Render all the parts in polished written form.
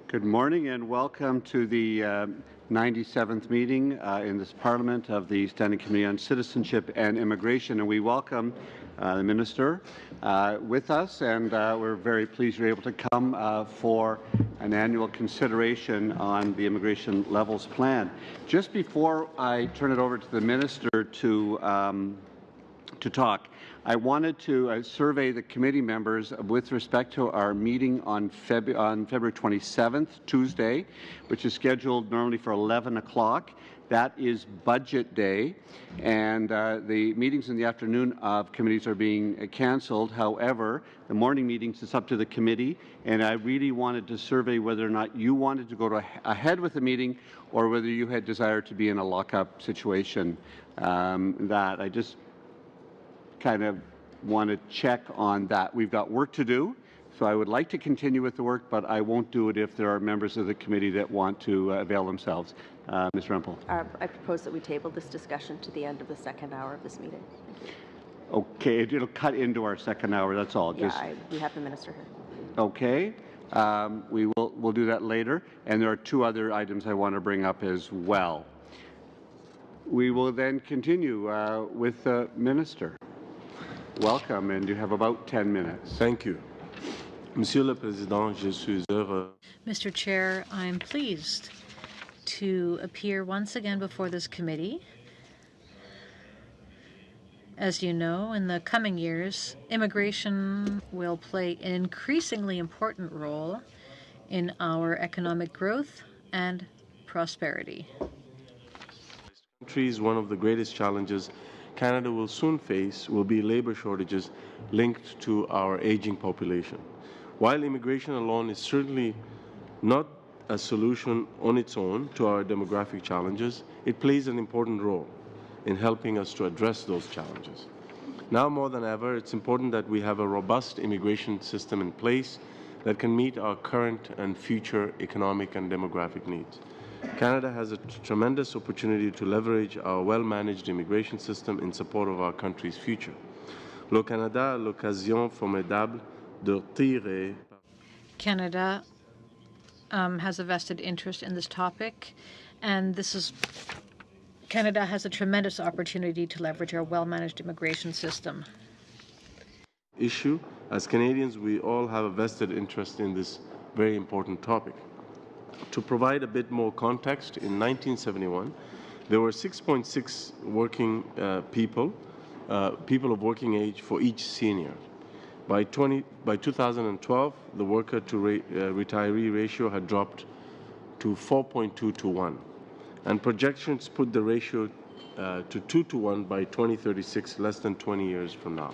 Good morning and welcome to the 97th meeting in this Parliament of the Standing Committee on Citizenship and Immigration. And we welcome the Minister with us, and we're very pleased you're able to come for an annual consideration on the Immigration Levels Plan. Just before I turn it over to the Minister to talk, I wanted to survey the committee members with respect to our meeting on February 27th, Tuesday, which is scheduled normally for 11 o'clock. That is Budget Day, and the meetings in the afternoon of committees are being cancelled. However, the morning meetings, it's up to the committee, and I really wanted to survey whether or not you wanted to go ahead with the meeting or whether you had desire to be in a lockup situation. That I just kind of want to check on that. We've got work to do, so I would like to continue with the work, but I won't do it if there are members of the committee that want to avail themselves. Ms. Rempel. I propose that we table this discussion to the end of the second hour of this meeting. Thank you. Okay, it'll cut into our second hour, that's all. Yeah, we have the Minister here. Okay, we'll do that later, and there are two other items I want to bring up as well. We will then continue with the Minister. Welcome, and you have about 10 minutes. Thank you. Monsieur le Président, je suis heureux. Mr. Chair, I'm pleased to appear once again before this committee. As you know, in the coming years, immigration will play an increasingly important role in our economic growth and prosperity. One of the greatest challenges Canada will soon face will be labor shortages linked to our aging population. While immigration alone is certainly not a solution on its own to our demographic challenges, it plays an important role in helping us to address those challenges. Now more than ever, it's important that we have a robust immigration system in place that can meet our current and future economic and demographic needs. Canada has a tremendous opportunity to leverage our well-managed immigration system in support of our country's future. Le Canada a l'occasion formidable de tirer. Canada has a vested interest in this topic, and Canada has a tremendous opportunity to leverage our well-managed immigration system. As Canadians, we all have a vested interest in this very important topic. To provide a bit more context, in 1971, there were 6.6 working people of working age for each senior. By 2012, the worker-to-retiree ratio had dropped to 4.2 to 1, and projections put the ratio to 2 to 1 by 2036, less than 20 years from now.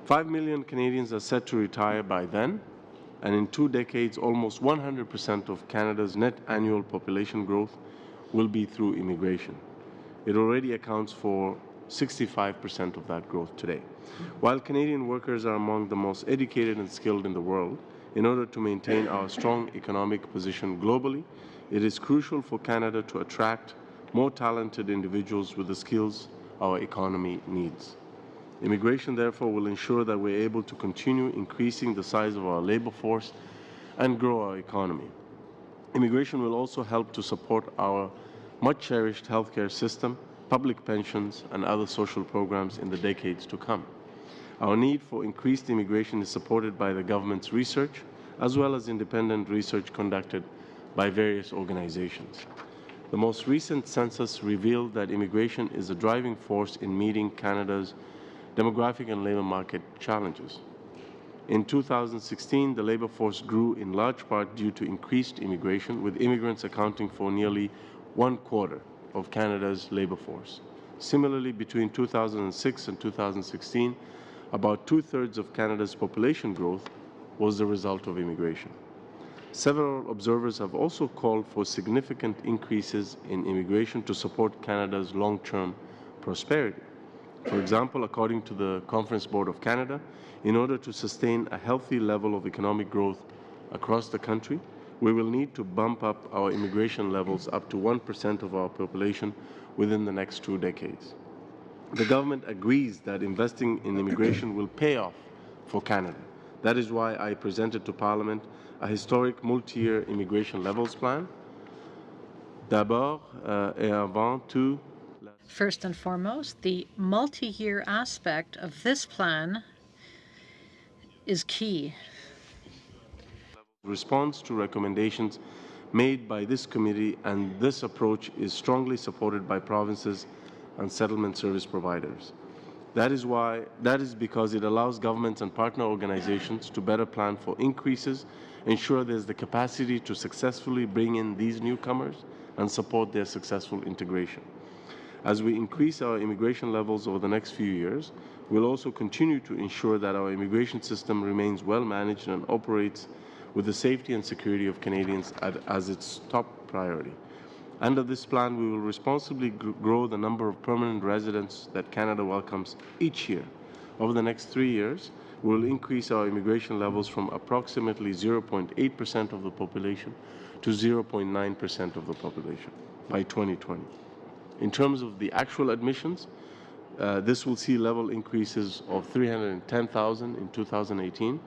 5 million Canadians are set to retire by then, and in 2 decades, almost 100% of Canada's net annual population growth will be through immigration. It already accounts for 65% of that growth today. While Canadian workers are among the most educated and skilled in the world, in order to maintain our strong economic position globally, it is crucial for Canada to attract more talented individuals with the skills our economy needs. Immigration, therefore, will ensure that we're able to continue increasing the size of our labor force and grow our economy. Immigration will also help to support our much-cherished healthcare system, public pensions, and other social programs in the decades to come. Our need for increased immigration is supported by the government's research, as well as independent research conducted by various organizations. The most recent census revealed that immigration is a driving force in meeting Canada's demographic and labor market challenges. In 2016, the labor force grew in large part due to increased immigration, with immigrants accounting for nearly 1/4 of Canada's labor force. Similarly, between 2006 and 2016, about 2/3 of Canada's population growth was the result of immigration. Several observers have also called for significant increases in immigration to support Canada's long-term prosperity. For example, according to the Conference Board of Canada, in order to sustain a healthy level of economic growth across the country, we will need to bump up our immigration levels up to 1% of our population within the next 2 decades. The government agrees that investing in immigration will pay off for Canada. That is why I presented to Parliament a historic multi-year immigration levels plan. D'abord et avant tout, First and foremost, the multi-year aspect of this plan is key. Response to recommendations made by this committee, and this approach is strongly supported by provinces and settlement service providers. That is because it allows governments and partner organizations to better plan for increases, ensure there's the capacity to successfully bring in these newcomers, and support their successful integration. As we increase our immigration levels over the next few years, we'll also continue to ensure that our immigration system remains well managed and operates with the safety and security of Canadians as its top priority. Under this plan, we will responsibly grow the number of permanent residents that Canada welcomes each year. Over the next 3 years, we will increase our immigration levels from approximately 0.8% of the population to 0.9% of the population by 2020. In terms of the actual admissions, this will see level increases of 310,000 in 2018,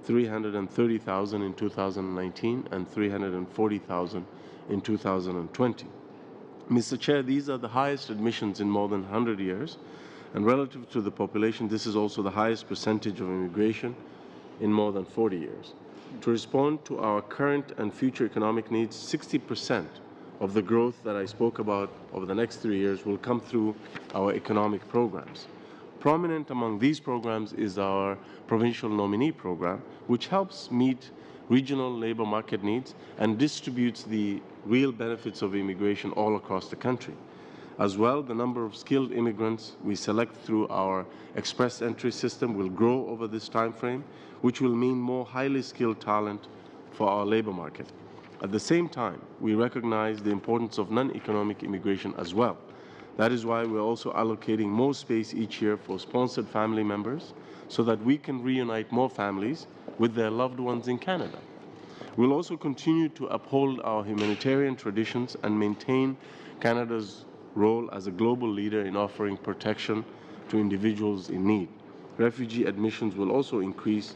330,000 in 2019, and 340,000 in 2020. Mr. Chair, these are the highest admissions in more than 100 years, and relative to the population, this is also the highest percentage of immigration in more than 40 years. To respond to our current and future economic needs, 60% of the growth that I spoke about over the next 3 years will come through our economic programs. Prominent among these programs is our provincial nominee program, which helps meet regional labor market needs and distributes the real benefits of immigration all across the country. As well, the number of skilled immigrants we select through our express entry system will grow over this time frame, which will mean more highly skilled talent for our labor market. At the same time, we recognize the importance of non-economic immigration as well. That is why we're also allocating more space each year for sponsored family members so that we can reunite more families with their loved ones in Canada. We'll also continue to uphold our humanitarian traditions and maintain Canada's role as a global leader in offering protection to individuals in need. Refugee admissions will also increase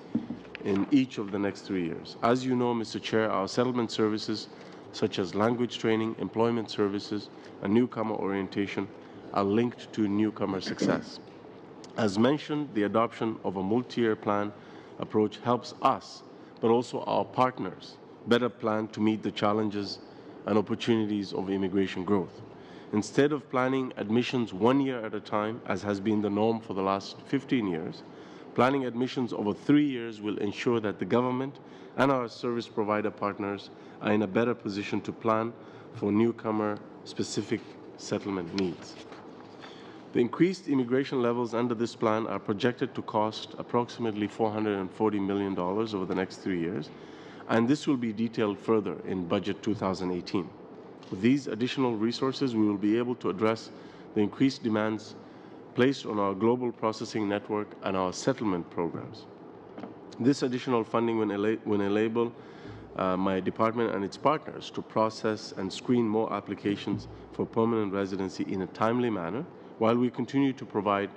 in each of the next 3 years. As you know, Mr. Chair, our settlement services such as language training, employment services, and newcomer orientation are linked to newcomer success. As mentioned, the adoption of a multi-year plan approach helps us, but also our partners, better plan to meet the challenges and opportunities of immigration growth. Instead of planning admissions 1 year at a time, as has been the norm for the last 15 years, planning admissions over 3 years will ensure that the government and our service provider partners are in a better position to plan for newcomer-specific settlement needs. The increased immigration levels under this plan are projected to cost approximately $440 million over the next 3 years, and this will be detailed further in Budget 2018. With these additional resources, we will be able to address the increased demands placed on our global processing network and our settlement programs. This additional funding will enable my department and its partners to process and screen more applications for permanent residency in a timely manner, while we continue to provide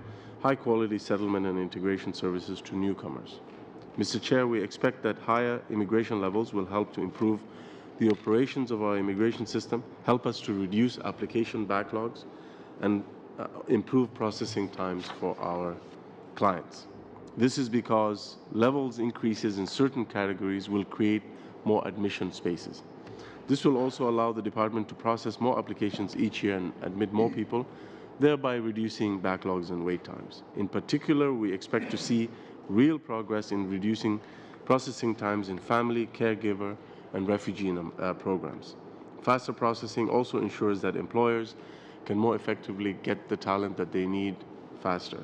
high-quality settlement and integration services to newcomers. Mr. Chair, we expect that higher immigration levels will help to improve the operations of our immigration system, help us to reduce application backlogs, and improve processing times for our clients. This is because levels increases in certain categories will create more admission spaces. This will also allow the department to process more applications each year and admit more people, thereby reducing backlogs and wait times. In particular, we expect to see real progress in reducing processing times in family, caregiver, and refugee programs. Faster processing also ensures that employers can more effectively get the talent that they need faster.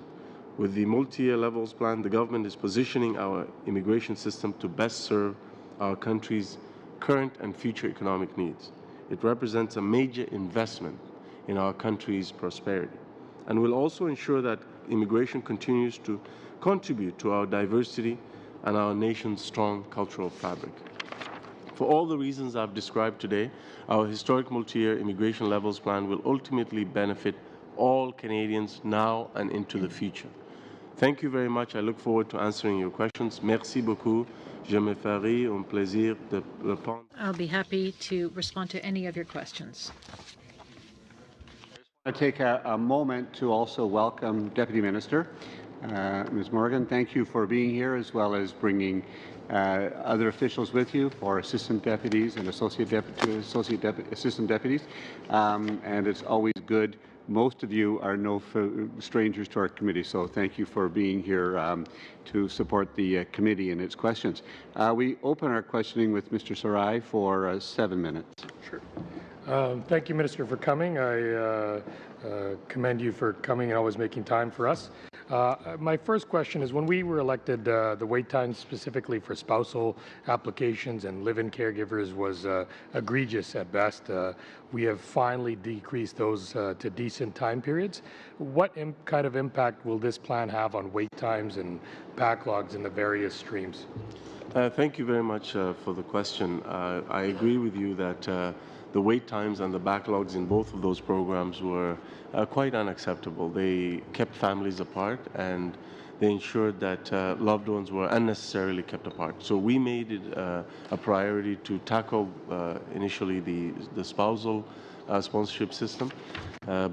With the multi-year levels plan, the government is positioning our immigration system to best serve our country's current and future economic needs. It represents a major investment in our country's prosperity and will also ensure that immigration continues to contribute to our diversity and our nation's strong cultural fabric. For all the reasons I've described today, our historic multi-year immigration levels plan will ultimately benefit all Canadians now and into the future. Thank you very much. I look forward to answering your questions. Merci beaucoup. Je me ferai un plaisir de répondre. I'll be happy to respond to any of your questions. I take a moment to also welcome Deputy Minister, Ms. Morgan. Thank you for being here, as well as bringing other officials with you, for assistant deputies and assistant deputies. And it's always good. Most of you are no strangers to our committee, so thank you for being here to support the committee and its questions. We open our questioning with Mr. Sarai for 7 minutes. Sure. Thank you, Minister, for coming. I commend you for coming and always making time for us. My first question is, when we were elected, the wait time specifically for spousal applications and live-in caregivers was egregious at best. We have finally decreased those to decent time periods. What kind of impact will this plan have on wait times and backlogs in the various streams? Thank you very much for the question. I agree with you that the wait times and the backlogs in both of those programs were quite unacceptable. They kept families apart, and they ensured that loved ones were unnecessarily kept apart. So we made it a priority to tackle initially the spousal sponsorship system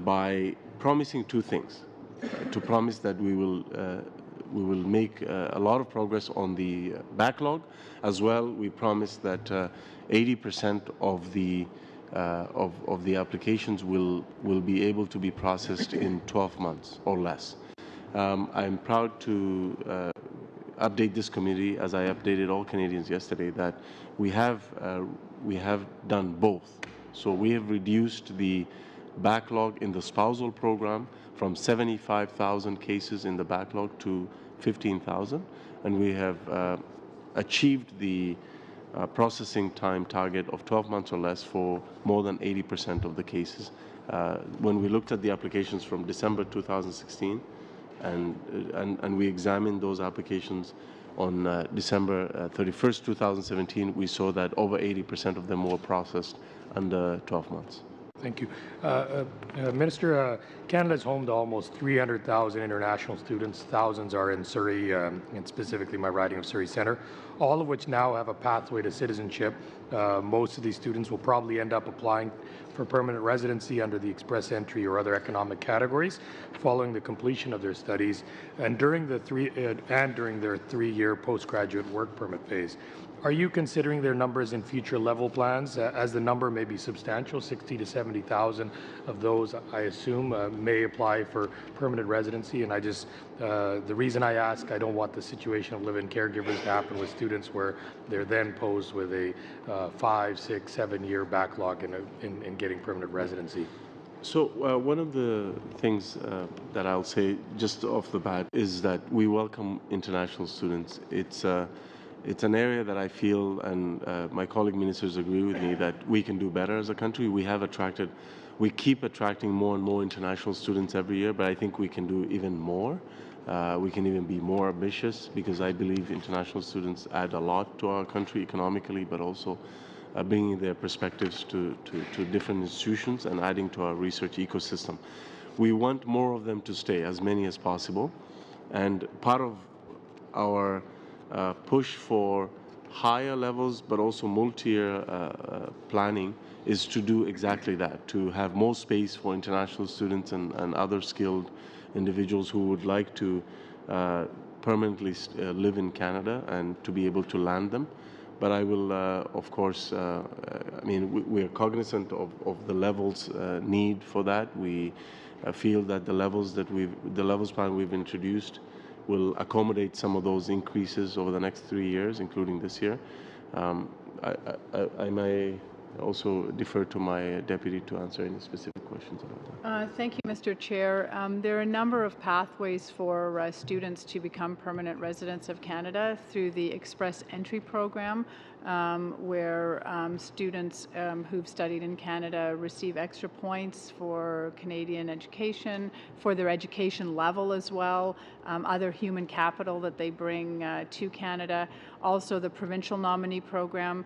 by promising two things. To promise that we will make a lot of progress on the backlog. As well, we promise that 80% of the applications will be able to be processed in 12 months or less. I'm proud to update this committee, as I updated all Canadians yesterday, that we have done both. So we have reduced the backlog in the spousal program from 75,000 cases in the backlog to 15,000, and we have achieved the processing time target of 12 months or less for more than 80% of the cases. When we looked at the applications from December 2016 and we examined those applications on December 31st, 2017, we saw that over 80% of them were processed under 12 months. Thank you. Minister, Canada is home to almost 300,000 international students. Thousands are in Surrey, and specifically my riding of Surrey Centre, all of which now have a pathway to citizenship. Most of these students will probably end up applying for permanent residency under the express entry or other economic categories following the completion of their studies and during their 3-year postgraduate work permit phase. Are you considering their numbers in future level plans, as the number may be substantial? 60 to 70,000 of those, I assume, may apply for permanent residency. And the reason I ask, I don't want the situation of live-in caregivers to happen with students where they're then posed with a 5, 6, 7-year backlog in getting permanent residency. So one of the things that I'll say just off the bat is that we welcome international students. It's an area that I feel, and my colleague ministers agree with me, that we can do better as a country. We keep attracting more and more international students every year, but I think we can do even more. We can even be more ambitious, because I believe international students add a lot to our country economically, but also bringing their perspectives to different institutions and adding to our research ecosystem. We want more of them to stay, as many as possible, and part of our push for higher levels but also multi-year planning is to do exactly that, to have more space for international students and other skilled individuals who would like to permanently live in Canada and to be able to land them. But I will, of course, we are cognizant of the levels need for that. We feel that the levels plan we've introduced will accommodate some of those increases over the next 3 years, including this year. I may also defer to my deputy to answer any specific questions about that. Thank you, Mr. Chair. There are a number of pathways for students to become permanent residents of Canada through the Express Entry program, where students who've studied in Canada receive extra points for Canadian education, for their education level as well, other human capital that they bring to Canada. Also the provincial nominee program,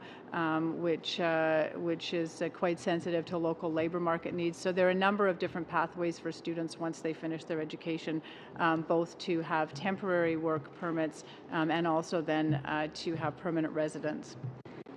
which is quite sensitive to local labour market needs. So there are a number of different pathways for students once they finish their education, both to have temporary work permits and also then to have permanent residence.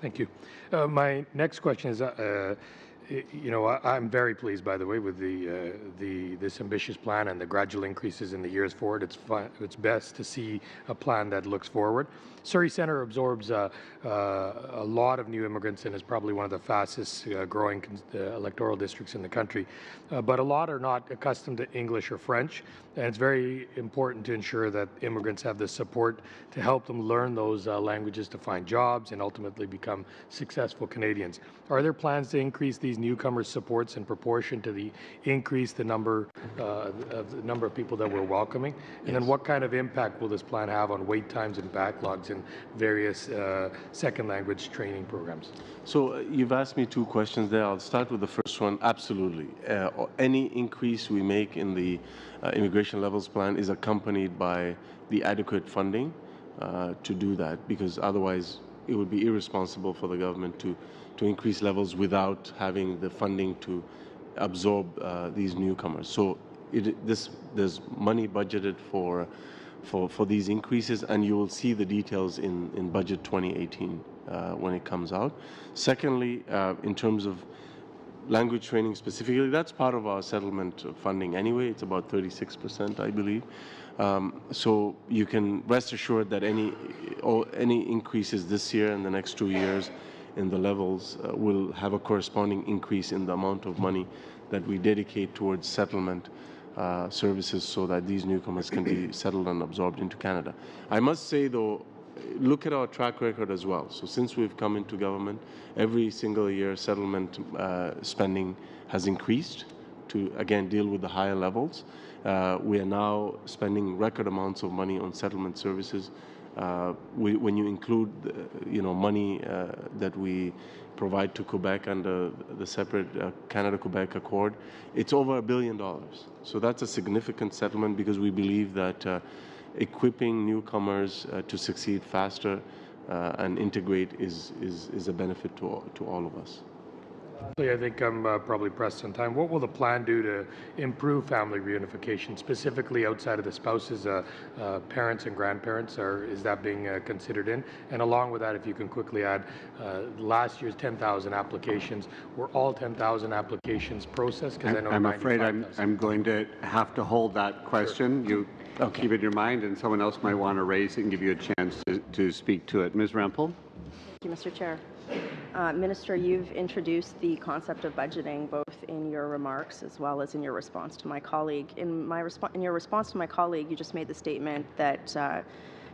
Thank you. My next question is, I'm very pleased, by the way, with this ambitious plan and the gradual increases in the years forward. It's best to see a plan that looks forward. Surrey Centre absorbs a lot of new immigrants and is probably one of the fastest growing electoral districts in the country. But a lot are not accustomed to English or French, and it's very important to ensure that immigrants have the support to help them learn those languages to find jobs and ultimately become successful Canadians. Are there plans to increase these newcomers' supports in proportion to the number of people that we're welcoming? And then what kind of impact will this plan have on wait times and backlogs in various second language training programs? So you've asked me two questions there. I'll start with the first one. Absolutely. Any increase we make in the immigration levels plan is accompanied by the adequate funding to do that, because otherwise it would be irresponsible for the government to increase levels without having the funding to absorb these newcomers. So there's money budgeted for these increases, and you will see the details in Budget 2018 when it comes out. Secondly, in terms of language training specifically, that's part of our settlement funding anyway. It's about 36%, I believe. So you can rest assured that any increases this year and the next 2 years in the levels will have a corresponding increase in the amount of money that we dedicate towards settlement services so that these newcomers can be settled and absorbed into Canada. I must say, though, look at our track record as well. So since we've come into government, every single year settlement spending has increased to, again, deal with the higher levels. We are now spending record amounts of money on settlement services. When you include, money that we provide to Quebec under the separate Canada-Quebec Accord, it's over $1 billion. So that's a significant settlement, because we believe that equipping newcomers to succeed faster and integrate is a benefit to all of us. I think I'm probably pressed on time. What will the plan do to improve family reunification, specifically outside of the spouses, parents and grandparents? Is that being considered in? And along with that, if you can quickly add, last year's 10,000 applications, were all 10,000 applications processed? Because I know I'm afraid I'm going to have to hold that question. Sure. You keep it in your mind, and someone else might want to raise it and give you a chance to speak to it. Ms. Rempel? Thank you, Mr. Chair. Minister, you've introduced the concept of budgeting both in your remarks as well as in your response to my colleague. In your response to my colleague, you just made the statement that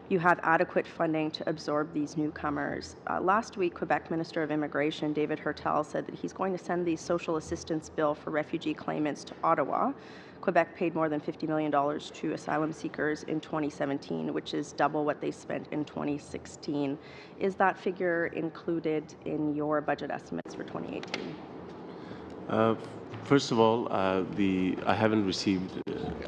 you have adequate funding to absorb these newcomers. Last week, Quebec Minister of Immigration, David Hertel, said that he's going to send the social assistance bill for refugee claimants to Ottawa. Quebec paid more than $50 million to asylum seekers in 2017, which is double what they spent in 2016. Is that figure included in your budget estimates for 2018? First of all, I haven't received...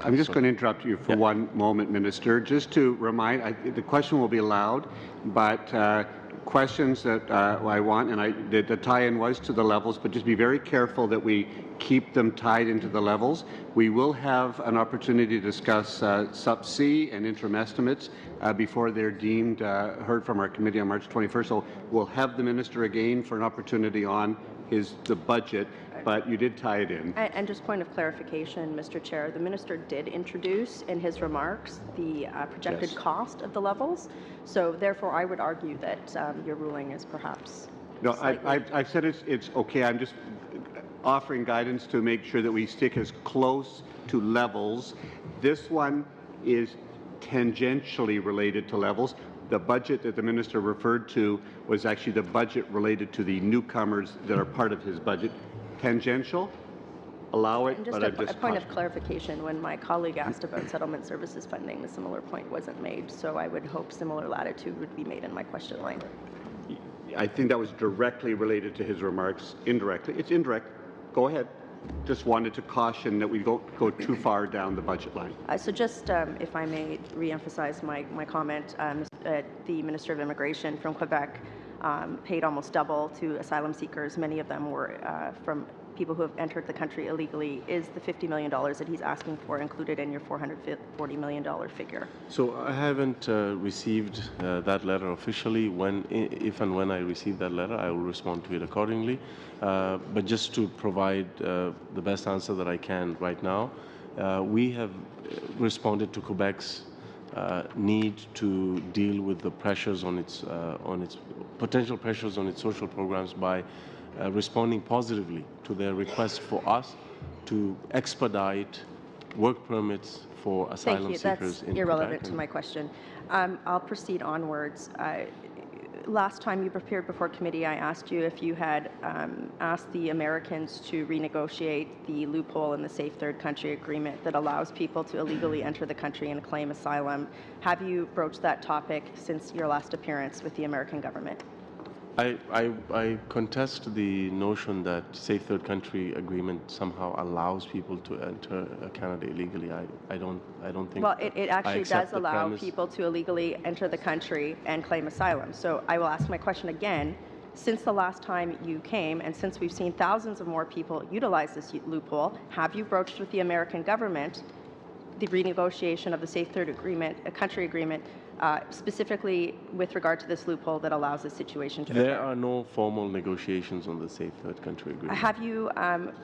I'm just going to interrupt you for one moment, Minister. Just to remind, the question will be allowed, but questions that I want, and the tie-in was to the levels, but just be very careful that we keep them tied into the levels. We will have an opportunity to discuss Sub-C and interim estimates before they're deemed heard from our committee on March 21st. So we'll have the Minister again for an opportunity on the budget, but you did tie it in. And just point of clarification, Mr. Chair, the Minister did introduce in his remarks the projected cost of the levels. So therefore, I would argue that your ruling is perhaps I've said it's okay. I'm just offering guidance to make sure that we stick as close to levels. This one is tangentially related to levels. The budget that the Minister referred to was actually the budget related to the newcomers that are part of his budget. Tangential, allow it, and just a point of clarification, when my colleague asked about settlement services funding, a similar point wasn't made, so I would hope similar latitude would be made in my question line. I think that was directly related to his remarks. Indirectly. It's indirect. Go ahead. Just wanted to caution that we don't go too far down the budget line. So just, if I may re-emphasize my comment, the Minister of Immigration from Quebec paid almost double to asylum seekers. Many of them were from people who have entered the country illegally. Is the $50 million that he's asking for included in your $440 million figure? So I haven't received that letter officially. If and when I receive that letter, I will respond to it accordingly. But just to provide the best answer that I can right now, we have responded to Quebec's need to deal with the pressures on its potential pressures on its social programs by responding positively to their request for us to expedite work permits for asylum seekers Thank you. That's in irrelevant Quebec. to my question. I'll proceed onwards. Last time you appeared before committee, I asked you if you had asked the Americans to renegotiate the loophole in the Safe Third Country Agreement that allows people to illegally enter the country and claim asylum. Have you broached that topic since your last appearance with the American government? I contest the notion that Safe Third Country Agreement somehow allows people to enter Canada illegally. I don't think. Well, it I actually accept does the allow premise. people to illegally enter the country and claim asylum. So I will ask my question again. Since the last time you came, and since we've seen thousands of more people utilize this loophole, have you broached with the American government the renegotiation of the Safe Third Country Agreement, specifically with regard to this loophole that allows this situation to There occur? are no formal negotiations on the Safe Third Country Agreement. Have you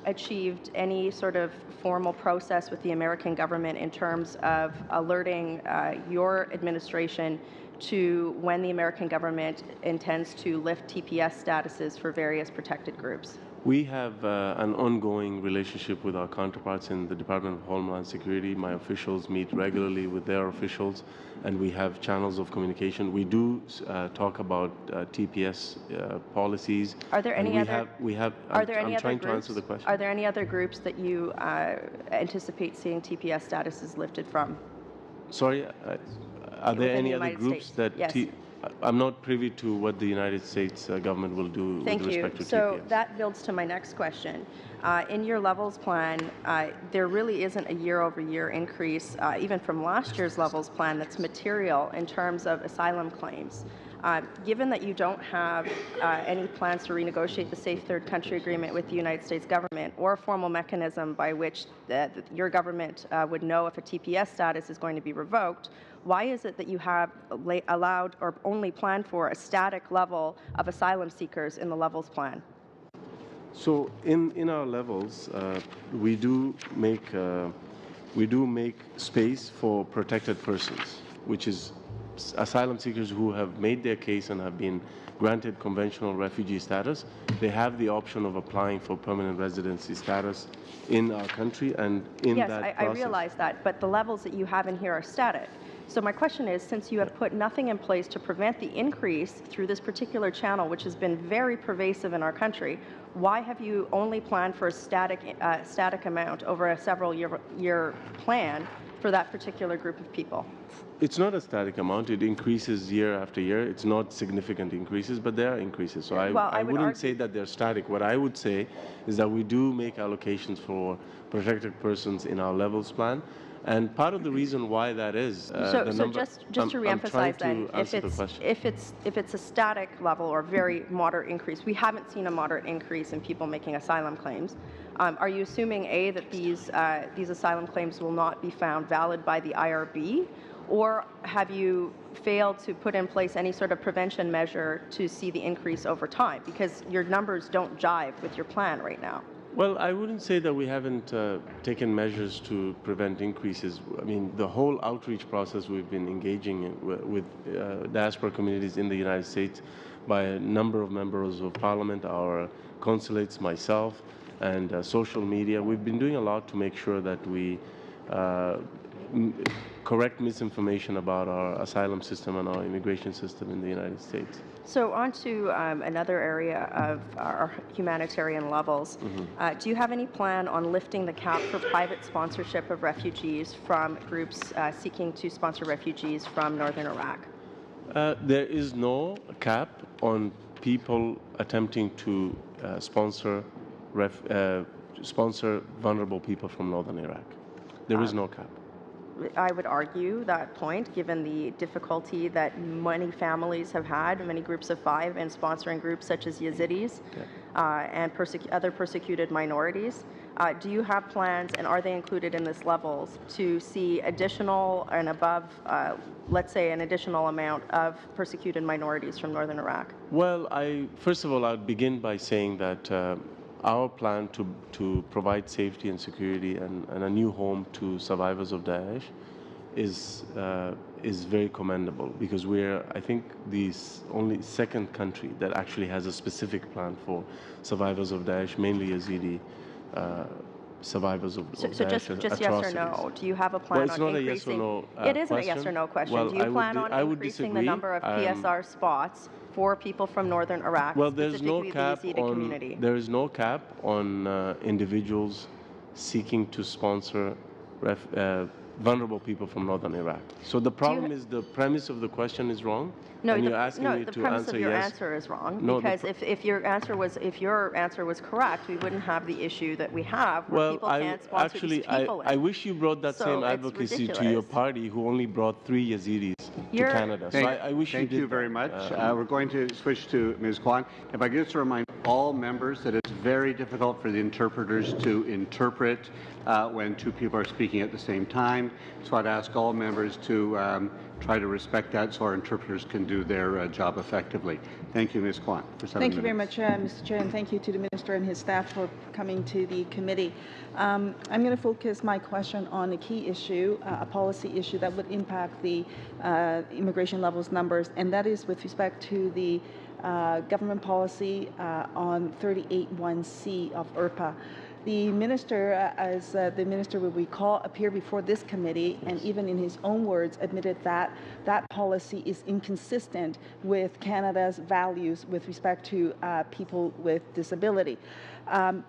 achieved any sort of formal process with the American government in terms of alerting your administration to when the American government intends to lift TPS statuses for various protected groups? We have an ongoing relationship with our counterparts in the Department of Homeland Security. My officials meet regularly with their officials, and we have channels of communication. We do talk about TPS policies. Are there any other? I'm trying to answer the question. Are there any other groups that you anticipate seeing TPS statuses lifted from? Sorry, are there Within any the other United groups States? that? Yes. I'm not privy to what the United States government will do with Thank you. respect to So TPS. that builds to my next question. In your levels plan, there really isn't a year-over-year increase, even from last year's levels plan, that's material in terms of asylum claims. Given that you don't have any plans to renegotiate the Safe Third Country Agreement with the United States government or a formal mechanism by which your government would know if a TPS status is going to be revoked, why is it that you have allowed or only planned for a static level of asylum seekers in the levels plan? So in our levels, we do make space for protected persons, which is asylum seekers who have made their case and have been granted conventional refugee status. They have the option of applying for permanent residency status in our country, and in yes, that I process. realize that, but the levels that you have in here are static. So my question is, since you have put nothing in place to prevent the increase through this particular channel, which has been very pervasive in our country, why have you only planned for a static amount over a several-year plan for that particular group of people? It's not a static amount. It increases year after year. It's not significant increases, but there are increases. So I wouldn't say that they're static. What I would say is that we do make allocations for protected persons in our levels plan. And part of the reason why that is just to reemphasize then, if it's a static level or very moderate increase, we haven't seen a moderate increase in people making asylum claims. Are you assuming that these asylum claims will not be found valid by the IRB, or have you failed to put in place any sort of prevention measure to see the increase over time? Because your numbers don't jive with your plan right now. Well, I wouldn't say that we haven't taken measures to prevent increases. I mean, the whole outreach process we've been engaging in with diaspora communities in the United States by a number of members of parliament, our consulates, myself, and social media. We've been doing a lot to make sure that we correct misinformation about our asylum system and our immigration system in the United States. So on to another area of our humanitarian levels. Do you have any plan on lifting the cap for private sponsorship of refugees from groups seeking to sponsor refugees from northern Iraq? There is no cap on people attempting to sponsor vulnerable people from northern Iraq. There is no cap. I would argue that point, given the difficulty that many families have had, many groups of five, and sponsoring groups such as Yazidis and other persecuted minorities. Do you have plans, and are they included in this levels, to see additional and above, let's say, an additional amount of persecuted minorities from northern Iraq? Well, first of all, I'd begin by saying that our plan to provide safety and security and a new home to survivors of Daesh is very commendable, because we're, I think, the only second country that actually has a specific plan for survivors of Daesh, mainly Yazidi survivors of So Daesh just yes or atrocities. no? Do you have a plan Well, it's on not increasing? a yes or no It isn't question. a yes or no question. Well, Do you plan on I would increasing the disagree. number of PSR spots for people from northern Iraq, Well, there's no specifically cap the Yazidi on community? there is no cap on individuals seeking to sponsor vulnerable people from northern Iraq. So the problem is the premise of the question is wrong. No, and you're asking me the to premise answer of your yes. answer is wrong, No, because if your answer was correct, we wouldn't have the issue that we have where Well, people can't sponsor these people. I wish you brought that So same it's advocacy to your ridiculous. party, who only brought 3 Yazidis to Canada. So I wish you Thank did you very that. much. We're going to switch to Ms. Kwan. If I could just remind all members that it's very difficult for the interpreters to interpret when two people are speaking at the same time. So I'd ask all members to try to respect that so our interpreters can do their job effectively. Thank you, Ms. Kwan, for 7 Thank you minutes. very much, Mr. Chair, and thank you to the Minister and his staff for coming to the committee. I'm going to focus my question on a key issue, a policy issue that would impact the immigration levels numbers, and that is with respect to the government policy on 38(1)(c) of IRPA. The minister, as the minister will recall, appeared before this committee and even in his own words admitted that that policy is inconsistent with Canada's values with respect to people with disability.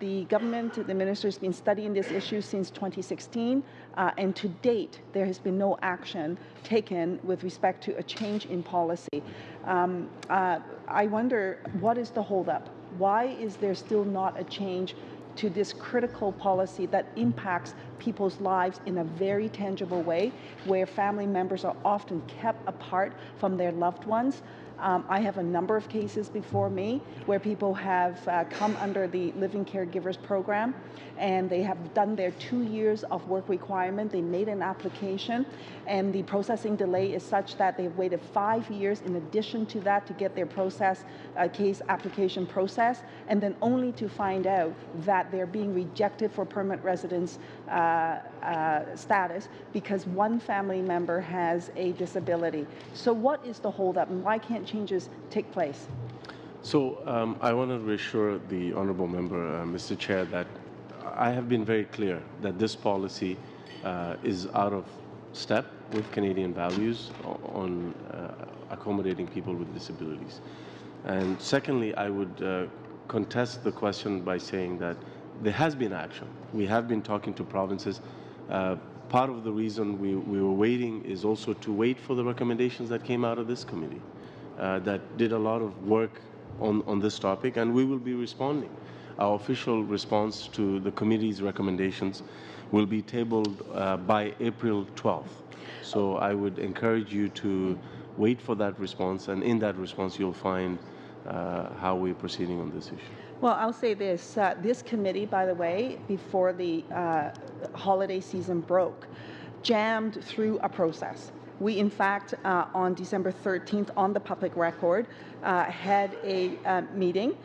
The government, the minister, has been studying this issue since 2016, and to date, there has been no action taken with respect to a change in policy. I wonder, what is the holdup? Why is there still not a change to this critical policy that impacts people's lives in a very tangible way, where family members are often kept apart from their loved ones? I have a number of cases before me where people have come under the Living Caregivers Program, and they have done their 2 years of work requirement. They made an application, and the processing delay is such that they've waited 5 years in addition to that to get their case application processed, and then only to find out that they're being rejected for permanent residence status because one family member has a disability. So what is the holdup, and why can't changes take place? So I want to reassure the honourable member, Mr. Chair, that I have been very clear that this policy is out of step with Canadian values on accommodating people with disabilities. And secondly, I would contest the question by saying that there has been action. We have been talking to provinces. Part of the reason we were waiting is also to wait for the recommendations that came out of this committee that did a lot of work on this topic, and we will be responding. Our official response to the committee's recommendations will be tabled by April 12th. So I would encourage you to wait for that response, and in that response you'll find how we're proceeding on this issue. Well, I'll say this. This committee, by the way, before the holiday season broke, jammed through a process. We, in fact, on December 13th, on the public record, had a meeting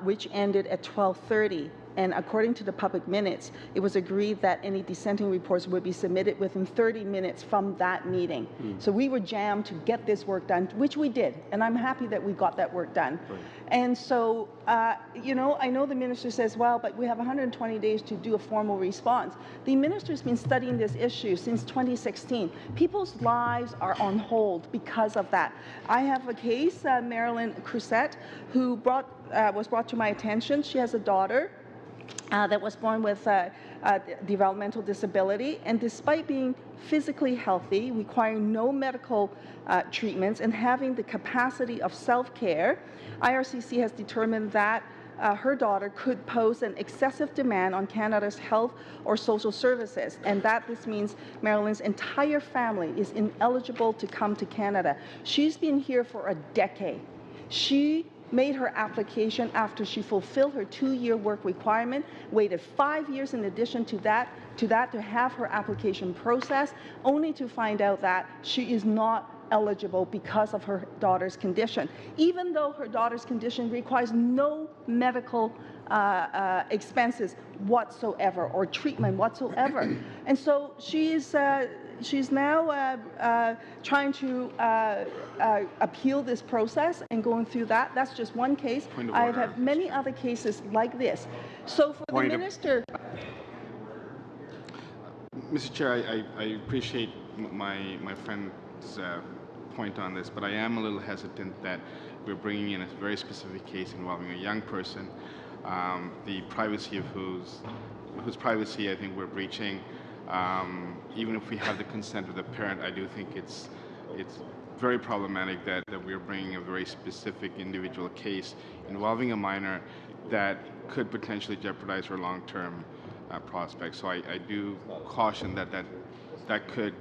which ended at 12:30. And according to the public minutes, it was agreed that any dissenting reports would be submitted within 30 minutes from that meeting. So we were jammed to get this work done, which we did. And I'm happy that we got that work done. Right. And so, you know, I know the minister says, well, but we have 120 days to do a formal response. The minister's been studying this issue since 2016. People's lives are on hold because of that. I have a case, Marilyn Crusette, who was brought to my attention. She has a daughter that was born with a developmental disability, and despite being physically healthy, requiring no medical treatments, and having the capacity of self-care, IRCC has determined that her daughter could pose an excessive demand on Canada's health or social services, and that this means Marilyn's entire family is ineligible to come to Canada. She's been here for a decade. She made her application after she fulfilled her 2-year work requirement, waited 5 years in addition to that to have her application processed, only to find out that she is not eligible because of her daughter's condition, even though her daughter's condition requires no medical expenses whatsoever or treatment whatsoever. And so she's now trying to appeal this process and going through that. That's just one case. I've had many other cases like this. So for the minister... Mr. Chair, I appreciate my friend's point on this, but I am a little hesitant that we're bringing in a very specific case involving a young person, the privacy of whose privacy I think we're breaching. Even if we have the consent of the parent, I do think it's very problematic that we're bringing a very specific individual case involving a minor that could potentially jeopardize her long-term prospects. So I do caution that could.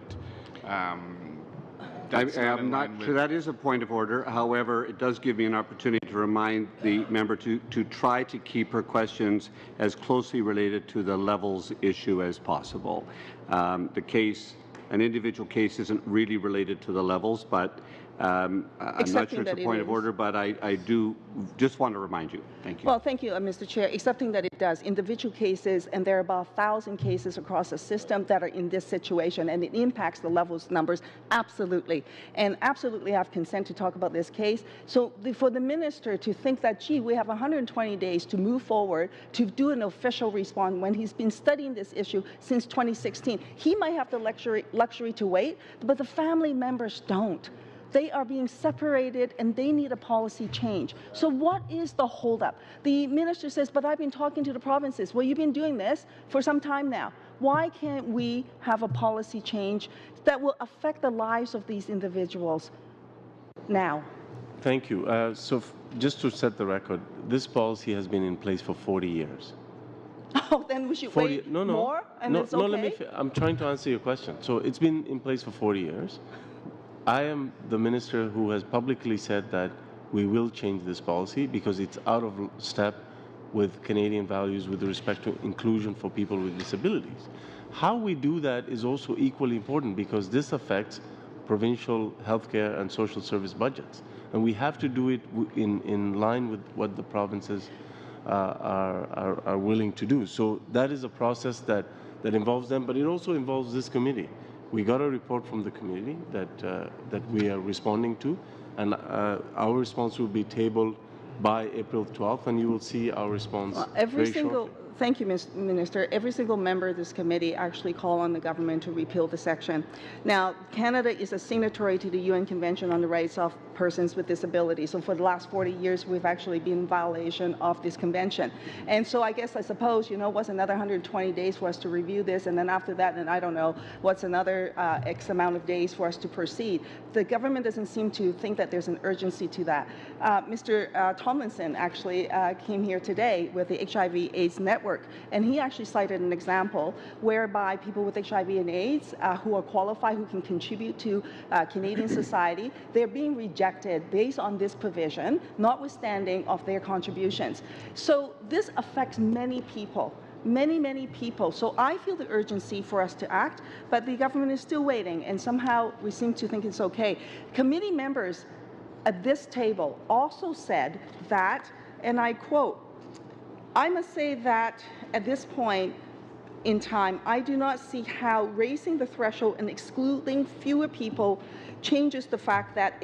I'm not sure that is a point of order. However, it does give me an opportunity to remind the member to try to keep her questions as closely related to the levels issue as possible. An individual case isn't really related to the levels, but I'm not sure it's a point of order, but I do just want to remind you. Thank you. Well, thank you, Mr. Chair. Accepting that it does. Individual cases, and there are about 1,000 cases across the system that are in this situation, and it impacts the levels numbers, absolutely. And absolutely have consent to talk about this case. So for the minister to think that, gee, we have 120 days to move forward to do an official response when he's been studying this issue since 2016. He might have the luxury to wait, but the family members don't. They are being separated and they need a policy change. So what is the holdup? The minister says, but I've been talking to the provinces. Well, you've been doing this for some time now. Why can't we have a policy change that will affect the lives of these individuals now? Thank you. Just to set the record, this policy has been in place for 40 years. Oh, then we should wait more? And it's okay? I'm trying to answer your question. So it's been in place for 40 years. I am the minister who has publicly said that we will change this policy because it's out of step with Canadian values with respect to inclusion for people with disabilities. How we do that is also equally important because this affects provincial healthcare and social service budgets. And we have to do it in line with what the provinces are willing to do. So that is a process that involves them, but it also involves this committee. We got a report from the committee that we are responding to, and our response will be tabled by April 12th, and you will see our response very shortly. Thank you, Minister. Every single member of this committee actually called on the government to repeal the section. Now, Canada is a signatory to the UN Convention on the Rights of Persons with Disabilities. So for the last 40 years, we've actually been in violation of this convention. And so I suppose, what's another 120 days for us to review this, and then after that, and I don't know, what's another X amount of days for us to proceed. The government doesn't seem to think that there's an urgency to that. Mr. Tomlinson actually came here today with the HIV/AIDS Network, and he actually cited an example whereby people with HIV and AIDS who are qualified, who can contribute to Canadian society, they're being rejected based on this provision, notwithstanding of their contributions. So this affects many people. Many people. So I feel the urgency for us to act, but the government is still waiting, and somehow we seem to think it's okay. Committee members at this table also said that, and I quote, I must say that at this point in time, I do not see how raising the threshold and excluding fewer people changes the fact that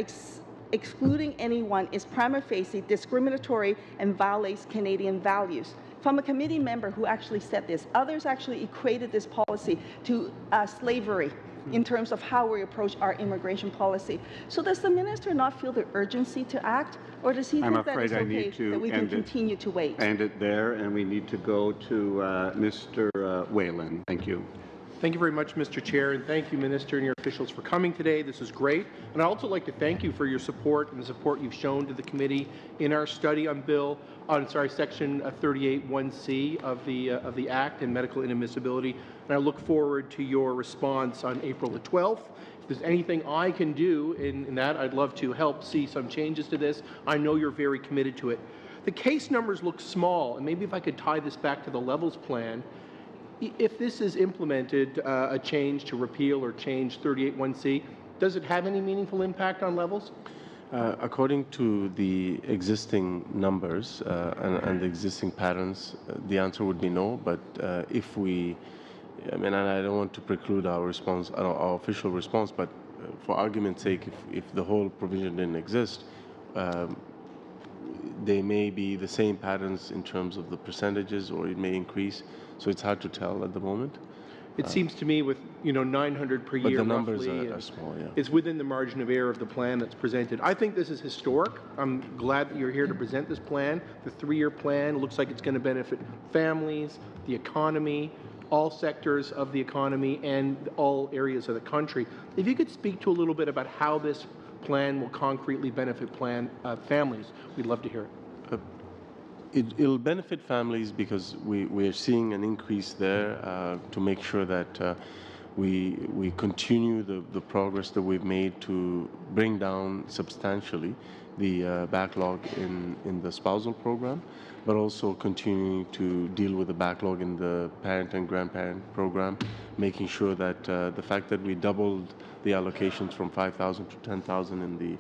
excluding anyone is prima facie discriminatory and violates Canadian values. From a committee member who actually said this, others actually equated this policy to slavery in terms of how we approach our immigration policy. So does the minister not feel the urgency to act, or does he think that it's okay that we can continue to wait? End it there, and we need to go to Mr. Whalen. Thank you. Thank you very much, Mr. Chair, and thank you, Minister, and your officials for coming today. This is great. And I'd also like to thank you for your support and the support you've shown to the committee in our study on Section 38(1)(c) of the Act and medical inadmissibility. And I look forward to your response on April the 12th. If there's anything I can do in that, I'd love to help see some changes to this. I know you're very committed to it. The case numbers look small, and maybe if I could tie this back to the levels plan, if this is implemented, a change to repeal or change 38(1)(c), does it have any meaningful impact on levels? According to the existing numbers and the existing patterns, the answer would be no. But if we, and I don't want to preclude our response, our official response, but for argument's sake, if the whole provision didn't exist, they may be the same patterns in terms of the percentages, or it may increase. So it's hard to tell at the moment. It seems to me with 900 per but year the numbers roughly, are small, yeah. It's within the margin of error of the plan that's presented. I think this is historic. I'm glad that you're here to present this plan. The 3-year plan looks like it's going to benefit families, the economy, all sectors of the economy, and all areas of the country. If you could speak to a little bit about how this plan will concretely benefit families, we'd love to hear it. It'll benefit families because we are seeing an increase there to make sure that we continue the progress that we've made to bring down substantially the backlog in the spousal program, but also continuing to deal with the backlog in the parent and grandparent program, making sure that the fact that we doubled the allocations from 5,000 to 10,000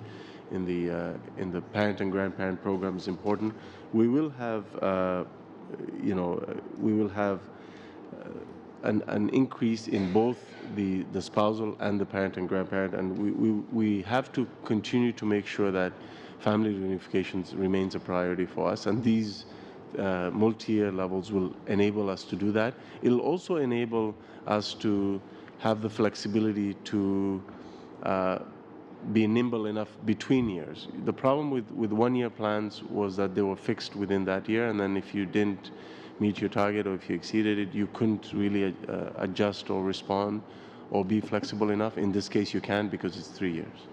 in the parent and grandparent program is important. We will have, an increase in both the spousal and the parent and grandparent, and we have to continue to make sure that family reunifications remains a priority for us, and these multi-year levels will enable us to do that. It'll also enable us to have the flexibility to be nimble enough between years. The problem with one-year plans was that they were fixed within that year, and then if you didn't meet your target or if you exceeded it, you couldn't really adjust or respond or be flexible enough. In this case, you can because it's 3 years.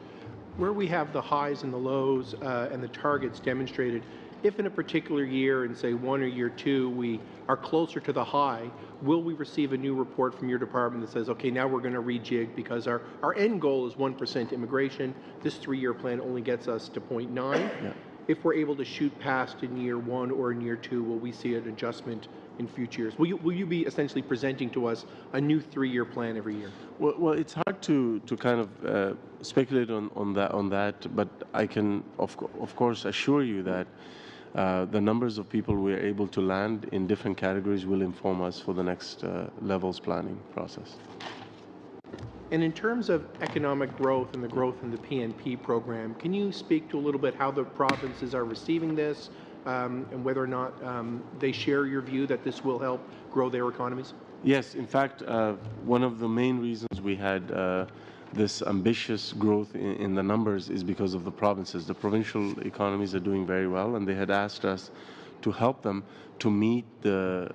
Where we have the highs and the lows and the targets demonstrated, if in a particular year, in say 1 or year 2, we are closer to the high, will we receive a new report from your department that says, okay, now we're going to rejig because our end goal is 1% immigration. This 3-year plan only gets us to 0.9. Yeah. If we're able to shoot past in year 1 or in year 2, will we see an adjustment in future years? Will you be essentially presenting to us a new 3-year plan every year? Well, it's hard to kind of speculate on that, but I can of course assure you that the numbers of people we are able to land in different categories will inform us for the next levels planning process. And in terms of economic growth and the growth in the PNP program, can you speak to a little bit how the provinces are receiving this and whether or not they share your view that this will help grow their economies? Yes, in fact, one of the main reasons we had this ambitious growth in the numbers is because of the provinces. The provincial economies are doing very well, and they had asked us to help them to meet the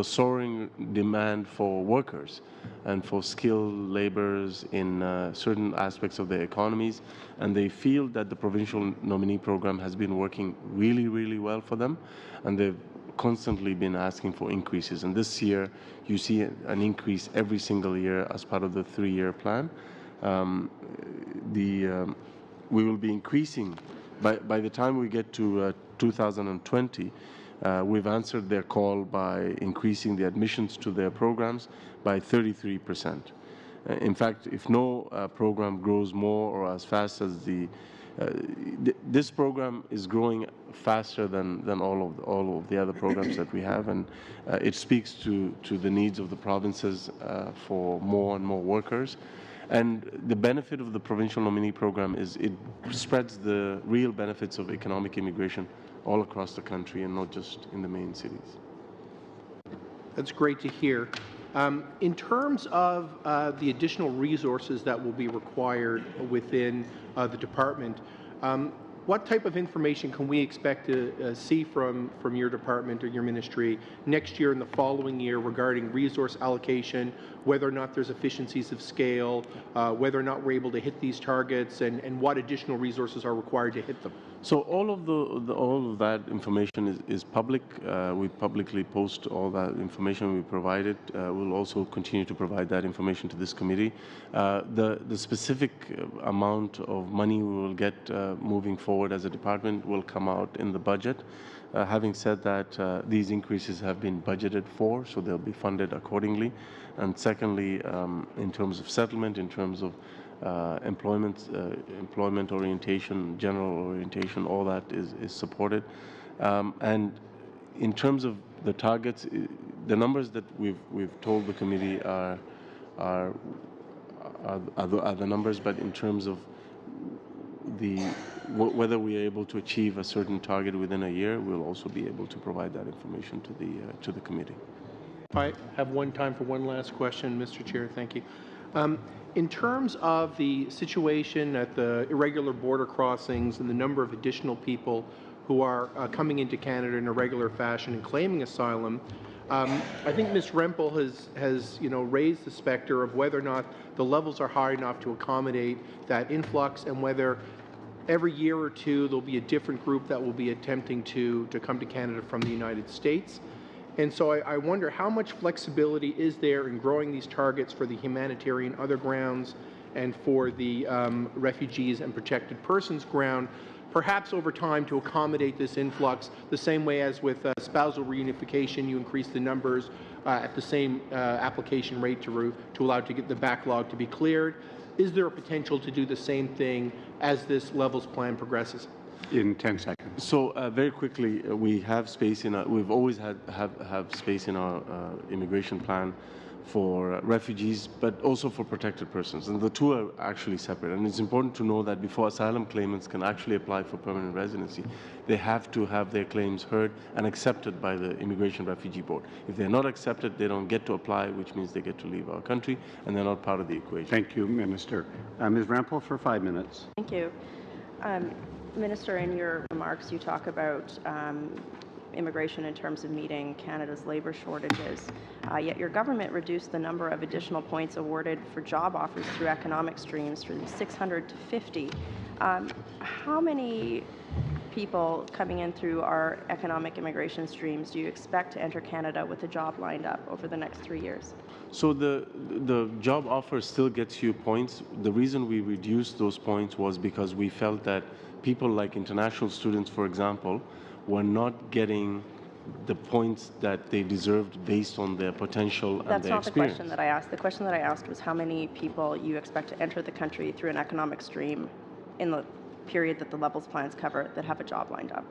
soaring demand for workers and for skilled laborers in certain aspects of their economies, and they feel that the provincial nominee program has been working really, really well for them, and they've constantly been asking for increases. And this year, you see an increase every single year as part of the 3-year plan. We will be increasing by the time we get to 2020. We've answered their call by increasing the admissions to their programs by 33%. In fact, if no program grows more or as fast as this program is growing faster than all of the other programs that we have, and it speaks to the needs of the provinces for more and more workers. And the benefit of the provincial nominee program is it spreads the real benefits of economic immigration all across the country and not just in the main cities. That's great to hear. In terms of the additional resources that will be required within the department, what type of information can we expect to see from your department or your ministry next year and the following year regarding resource allocation, whether or not there's efficiencies of scale, whether or not we're able to hit these targets, and what additional resources are required to hit them? So all of all of that information is public. We publicly post all that information we provided. We'll also continue to provide that information to this committee. The specific amount of money we will get moving forward as a department will come out in the budget. Having said that, these increases have been budgeted for, so they'll be funded accordingly. And secondly, in terms of settlement, in terms of employment orientation, general orientation, all that is supported. And in terms of the targets, the numbers that we've told the committee are the numbers, but in terms of whether we are able to achieve a certain target within a year, we'll also be able to provide that information to the committee. If I have time for one last question, Mr. Chair, thank you. In terms of the situation at the irregular border crossings and the number of additional people who are coming into Canada in a regular fashion and claiming asylum, I think Ms. Rempel has raised the specter of whether or not the levels are high enough to accommodate that influx, and whether every year or two there'll be a different group that will be attempting to come to Canada from the United States. And so I wonder how much flexibility is there in growing these targets for the humanitarian other grounds and for the refugees and protected persons ground, perhaps over time to accommodate this influx, the same way as with spousal reunification, you increase the numbers at the same application rate to allow to get the backlog to be cleared. Is there a potential to do the same thing as this levels plan progresses? In 10 seconds. So very quickly, we have space we've always have space in our immigration plan for refugees, but also for protected persons. And the two are actually separate. And it's important to know that before asylum claimants can actually apply for permanent residency, they have to have their claims heard and accepted by the Immigration Refugee Board. If they're not accepted, they don't get to apply, which means they get to leave our country, and they're not part of the equation. Thank you, Minister. Ms. Rempel, for 5 minutes. Thank you. Minister, in your remarks, you talk about immigration in terms of meeting Canada's labour shortages, yet your government reduced the number of additional points awarded for job offers through economic streams from 600 to 50. How many people coming in through our economic immigration streams do you expect to enter Canada with a job lined up over the next 3 years? So the job offer still gets you points. The reason we reduced those points was because we felt that people like international students, for example, were not getting the points that they deserved based on their potential and their experience. That's not the question that I asked. The question that I asked was how many people you expect to enter the country through an economic stream in the period that the levels plans cover that have a job lined up.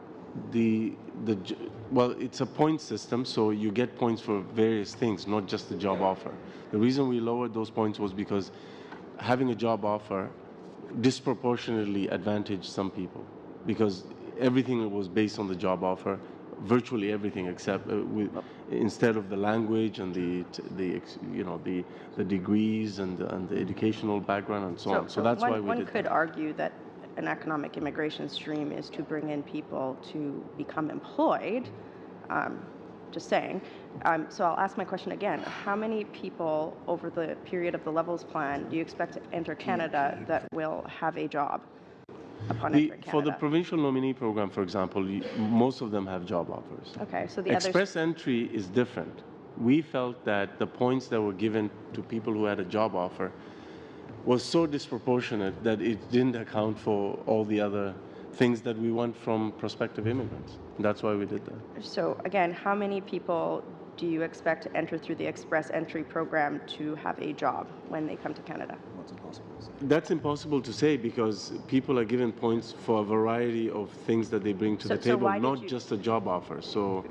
Well, it's a point system, so you get points for various things, not just the job offer. The reason we lowered those points was because having a job offer disproportionately advantaged some people, because everything was based on the job offer, virtually everything except instead of the language and the degrees and the educational background and so on. So that's why we did that. One could argue that an economic immigration stream is to bring in people to become employed. Just saying. So I'll ask my question again. How many people over the period of the levels plan do you expect to enter Canada that will have a job upon entering Canada? For the provincial nominee program, for example, most of them have job offers. Okay, so the Express entry is different. We felt that the points that were given to people who had a job offer was so disproportionate that it didn't account for all the other things that we want from prospective immigrants. That's why we did that. So again, how many people do you expect to enter through the Express Entry program to have a job when they come to Canada? That's impossible to say because people are given points for a variety of things that they bring to the table, not just a job offer. So,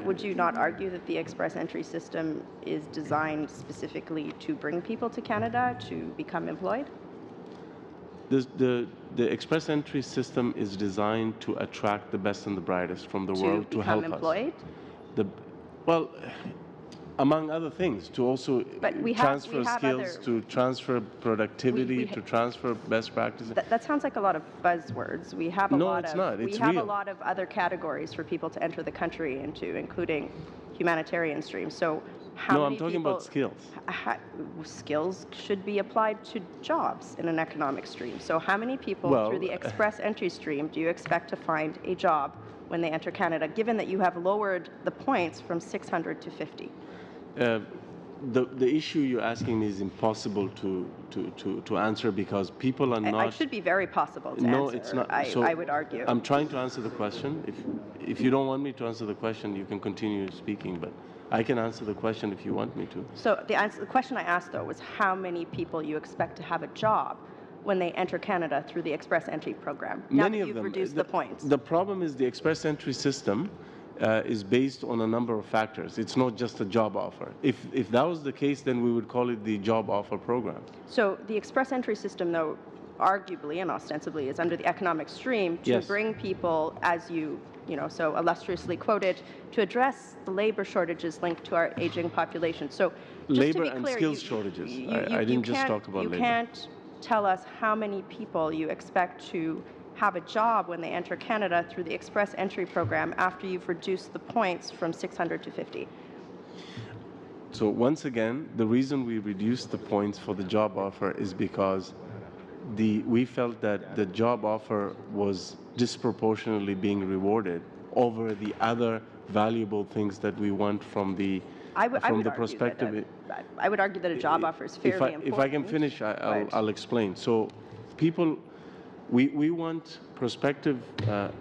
would you not argue that the Express Entry system is designed specifically to bring people to Canada to become employed? The Express Entry system is designed to attract the best and the brightest from the world to help us. To become employed? Well, among other things, to also But we transfer have skills, other- to transfer productivity, we to transfer best practices. That sounds like a lot of buzzwords. We have a No, lot it's of not. we It's have real. a lot of other categories for people to enter the country into, including humanitarian streams. So how No, many I'm talking people, about skills. skills should be applied to jobs in an economic stream. So how many people Well, through the express entry stream do you expect to find a job when they enter Canada, given that you have lowered the points from 600 to 50? The issue you're asking me is impossible to answer because people are not. It should be very possible to No, answer. it's not. I would argue. I'm trying to answer the question. If you don't want me to answer the question, you can continue speaking, but I can answer the question if you want me to. So the question I asked, though, was how many people you expect to have a job when they enter Canada through the Express Entry program, now Many that of you've them. reduced the points. The problem is the Express Entry system is based on a number of factors. It's not just a job offer. If that was the case, then we would call it the job offer program. So the Express Entry system, though, arguably and ostensibly is under the economic stream to Yes. bring people, as you so illustriously quoted, to address the labor shortages linked to our aging population. So just Labor to be and clear, skills shortages. I you didn't just can't- talk about you labor. can't tell us how many people you expect to have a job when they enter Canada through the Express Entry program after you've reduced the points from 600 to 50. So once again, the reason we reduced the points for the job offer is because we felt that the job offer was disproportionately being rewarded over the other valuable things that we want from the I would prospective. I would argue that a job offer is fairly important. If I can finish, I'll explain. So people, we want prospective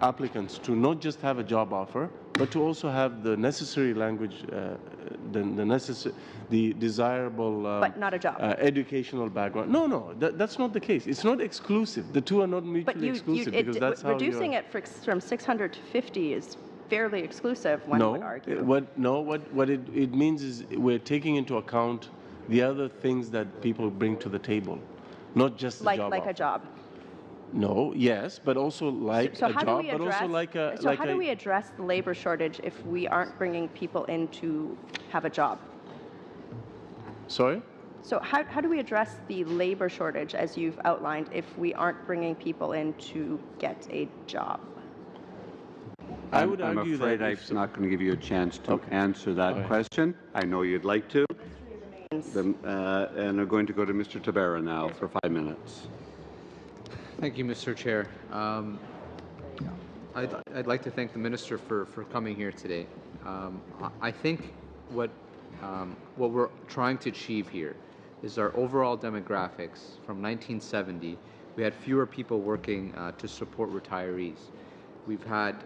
applicants to not just have a job offer, but to also have the necessary language, the desirable But not a job. educational background. No, that's not the case. It's not exclusive. The two are not But mutually exclusive because that's how reducing it from 600 to 50 is fairly exclusive, one would argue. What it means is we're taking into account the other things that people bring to the table, not just the job Like offer. a job. No, yes, but also like So a how job, do we but address? also like a So like how do a. we address the labor shortage if we aren't bringing people in to have a job? Sorry. So how do we address the labor shortage as you've outlined if we aren't bringing people in to get a job? I would I'm argue afraid that I'm not going to give you a chance to answer that question. I know you'd like to. And we're going to go to Mr. Tabera now for 5 minutes. Thank you, Mr. Chair. I'd like to thank the Minister for coming here today. I think what we're trying to achieve here is our overall demographics from 1970. We had fewer people working to support retirees. We've had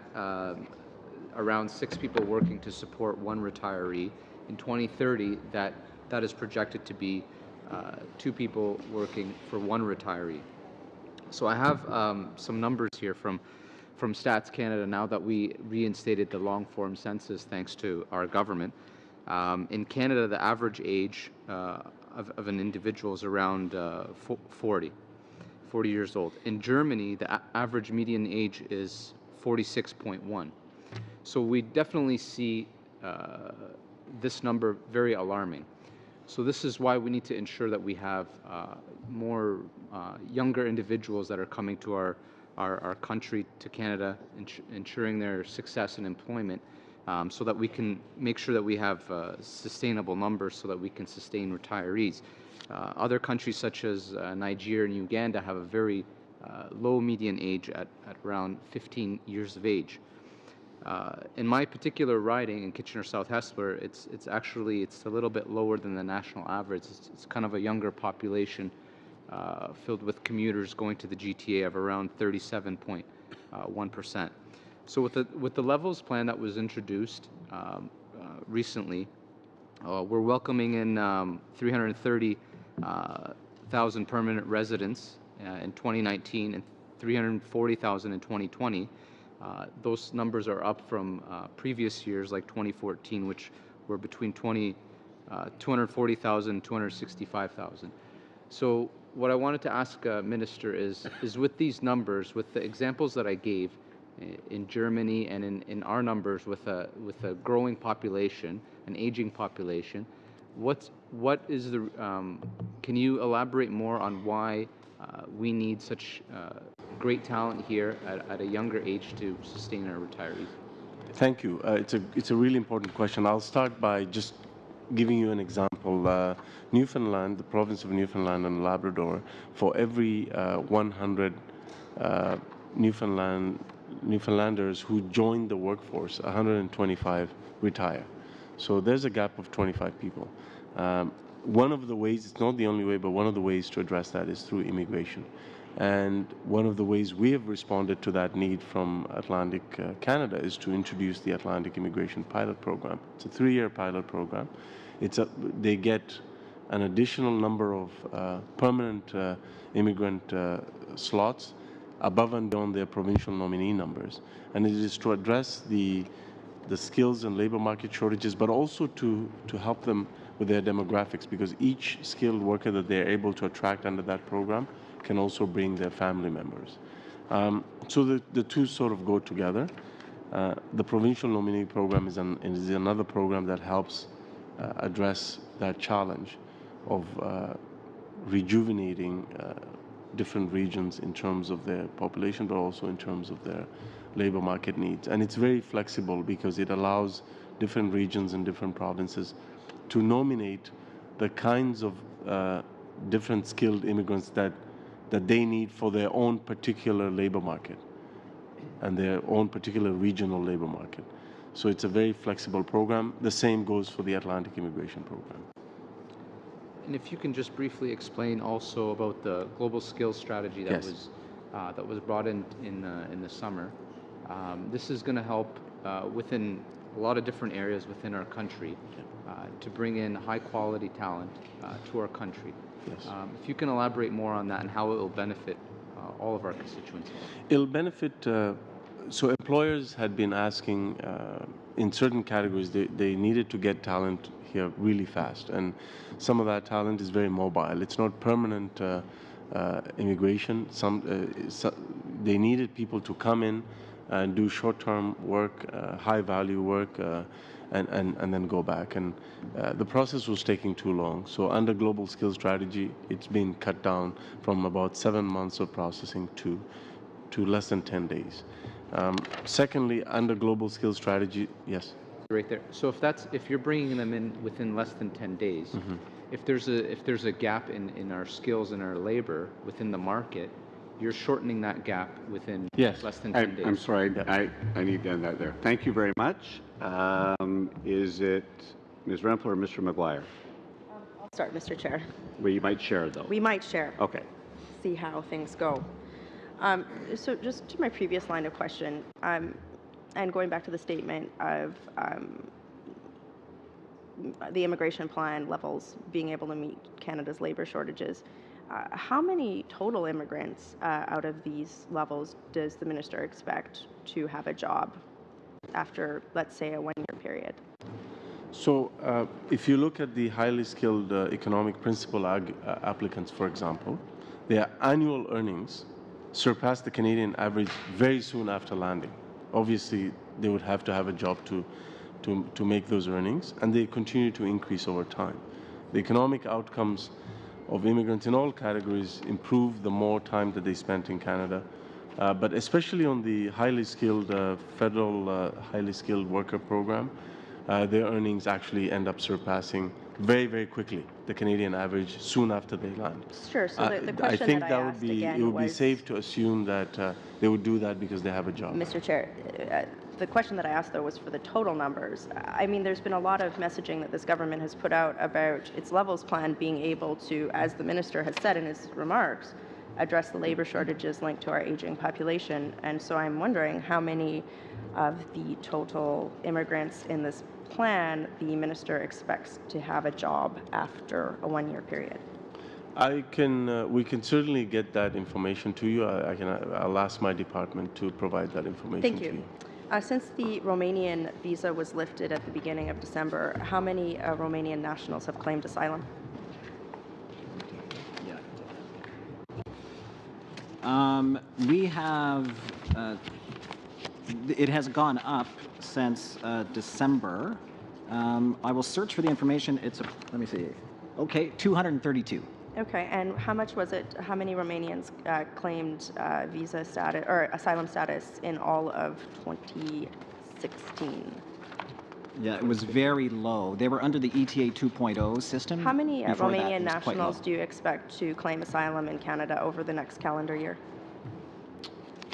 around 6 people working to support 1 retiree. In 2030, that is projected to be 2 people working for 1 retiree. So I have some numbers here from Stats Canada now that we reinstated the long-form census thanks to our government. In Canada, the average age of an individual is around 40 years old. In Germany, the average median age is 46.1. So we definitely see this number very alarming. So this is why we need to ensure that we have more younger individuals that are coming to our country, to Canada, ensuring their success in employment, so that we can make sure that we have sustainable numbers so that we can sustain retirees. Other countries such as Nigeria and Uganda have a very low median age at around 15 years of age. In my particular riding in Kitchener-South Hespeler, it's a little bit lower than the national average. It's kind of a younger population filled with commuters going to the GTA of around 37.1%. So with the levels plan that was introduced recently, we're welcoming in 330,000 permanent residents in 2019 and 340,000 in 2020. Those numbers are up from previous years like 2014, which were between 240,000 and 265,000. So what I wanted to ask Minister is with these numbers, with the examples that I gave, in Germany and in our numbers with a growing population, an aging population. What is the? Can you elaborate more on why we need such great talent here at a younger age to sustain our retirees? Thank you. It's a really important question. I'll start by just giving you an example. Newfoundland, the province of Newfoundland and Labrador, for every 100 Newfoundlanders who join the workforce, 125 retire. So there's a gap of 25 people. One of the ways, it's not the only way, but one of the ways to address that is through immigration. And one of the ways we have responded to that need from Atlantic Canada is to introduce the Atlantic Immigration Pilot Program. It's a 3-year pilot program. They get an additional number of permanent immigrant slots above and beyond their provincial nominee numbers. And it is to address the skills and labor market shortages, but also to help them with their demographics, because each skilled worker that they're able to attract under that program can also bring their family members. So the two sort of go together. The provincial nominee program is another program that helps address that challenge of rejuvenating different regions in terms of their population, but also in terms of their labor market needs. And it's very flexible because it allows different regions and different provinces to nominate the kinds of different skilled immigrants that they need for their own particular labor market and their own particular regional labor market. So it's a very flexible program. The same goes for the Atlantic Immigration Program. And if you can just briefly explain also about the global skills strategy that was brought in the summer. This is going to help within a lot of different areas within our country to bring in high quality talent to our country. Yes. If you can elaborate more on that and how it will benefit all of our constituents. It'll benefit, so employers had been asking in certain categories, they needed to get talent here really fast, and some of that talent is very mobile. It's not permanent immigration. They needed people to come in and do short-term work, high-value work, and then go back. And the process was taking too long. So under Global Skills Strategy, it's been cut down from about 7 months of processing to less than 10 days. Secondly, under Global Skills Strategy, yes? Right there. So if you're bringing them in within less than 10 days, Mm-hmm. if there's a gap in our skills and our labor within the market, you're shortening that gap within less than 10 days. I'm sorry, I need to end that there. Thank you very much. Is it Ms. Rempel or Mr. McGuire? I'll start, Mr. Chair. Well, you might share, though. We might share. Okay. See how things go. So just to my previous line of question, and going back to the statement of the immigration plan levels being able to meet Canada's labor shortages, how many total immigrants out of these levels does the minister expect to have a job after, let's say, a 1-year period? So if you look at the highly skilled economic principal applicants, for example, their annual earnings surpass the Canadian average very soon after landing. Obviously, they would have to have a job to make those earnings, and they continue to increase over time. The economic outcomes of immigrants in all categories improve the more time that they spent in Canada, but especially on the highly skilled federal highly skilled worker program, their earnings actually end up surpassing very, very quickly the Canadian average soon after they land. Sure. So the question I think that I that would asked be again it would be was, safe to assume that they would do that because they have a job. Mr. Chair, the question that I asked, though, was for the total numbers. I mean, there's been a lot of messaging that this government has put out about its levels plan being able to, as the minister has said in his remarks, address the labor shortages linked to our aging population. And so I'm wondering how many of the total immigrants in this plan the minister expects to have a job after a 1-year period. We can certainly get that information to you. I'll ask my department to provide that information Thank to you. you. Since the Romanian visa was lifted at the beginning of December, how many Romanian nationals have claimed asylum? We have It has gone up since December. I will search for the information. Let me see. Okay, 232. Okay, and how much was it? How many Romanians claimed visa status or asylum status in all of 2016? Yeah, it was very low. They were under the ETA 2.0 system. How many Before that, Romanian it was quite nationals low. do you expect to claim asylum in Canada over the next calendar year?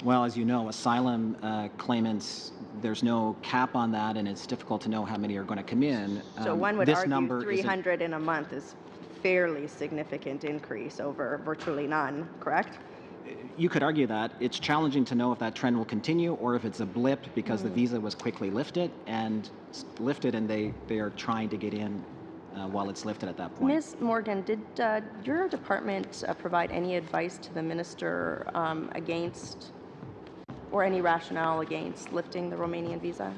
Well, as you know, asylum claimants, there's no cap on that, and it's difficult to know how many are going to come in. So one would this argue number 300 in a month is fairly significant increase over virtually none, correct? You could argue that. It's challenging to know if that trend will continue or if it's a blip because the visa was quickly lifted, and they are trying to get in while it's lifted at that point. Ms. Morgan, did your department provide any advice to the minister against, or any rationale against lifting the Romanian visa?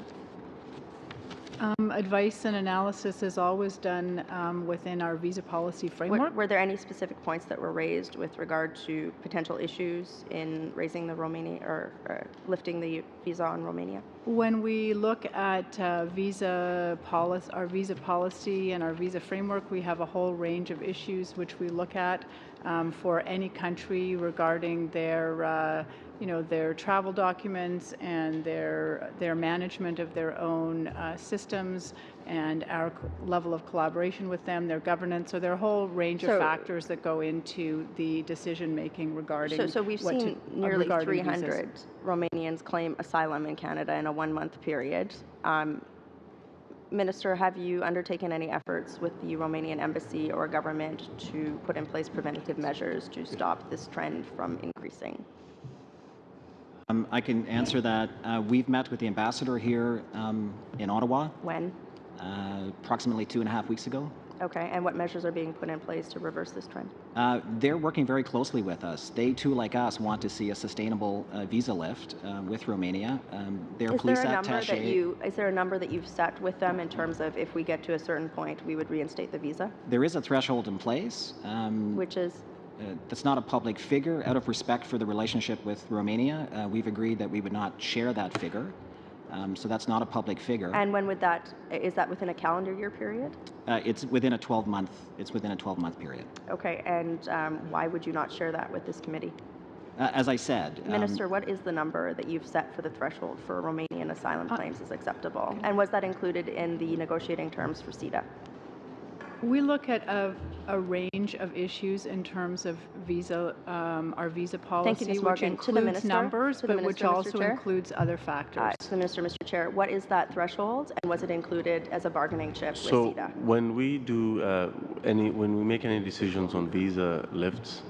Advice and analysis is always done within our visa policy framework. Were there any specific points that were raised with regard to potential issues in raising the Romania or lifting the visa on Romania? When we look at our visa policy and our visa framework, we have a whole range of issues which we look at for any country regarding their travel documents and their management of their own systems and our level of collaboration with them, their governance. So there are a whole range of factors that go into the decision making regarding. So we've seen nearly 300 Romanians claim asylum in Canada in a 1-month period. Minister, have you undertaken any efforts with the Romanian embassy or government to put in place preventative measures to stop this trend from increasing? I can answer that. We've met with the ambassador here in Ottawa. When? Approximately 2.5 weeks ago. Okay, and what measures are being put in place to reverse this trend? They're working very closely with us. They too, like us, want to see a sustainable visa lift with Romania. Their police attaché. Is there a number that you've set with them in terms of if we get to a certain point, we would reinstate the visa? There is a threshold in place. Which is? That's not a public figure. Out of respect for the relationship with Romania, we've agreed that we would not share that figure. So that's not a public figure. And when would is that within a calendar year period? It's within a 12-month period. Okay, and why would you not share that with this committee? As I said, Minister, what is the number that you've set for the threshold for Romanian asylum claims as acceptable? And was that included in the negotiating terms for CETA? We look at a range of issues in terms of our visa policy, which includes numbers, but which also includes other factors. To the Minister, Mr. Chair, what is that threshold, and was it included as a bargaining chip with CETA? So when we when we make any decisions on visa lifts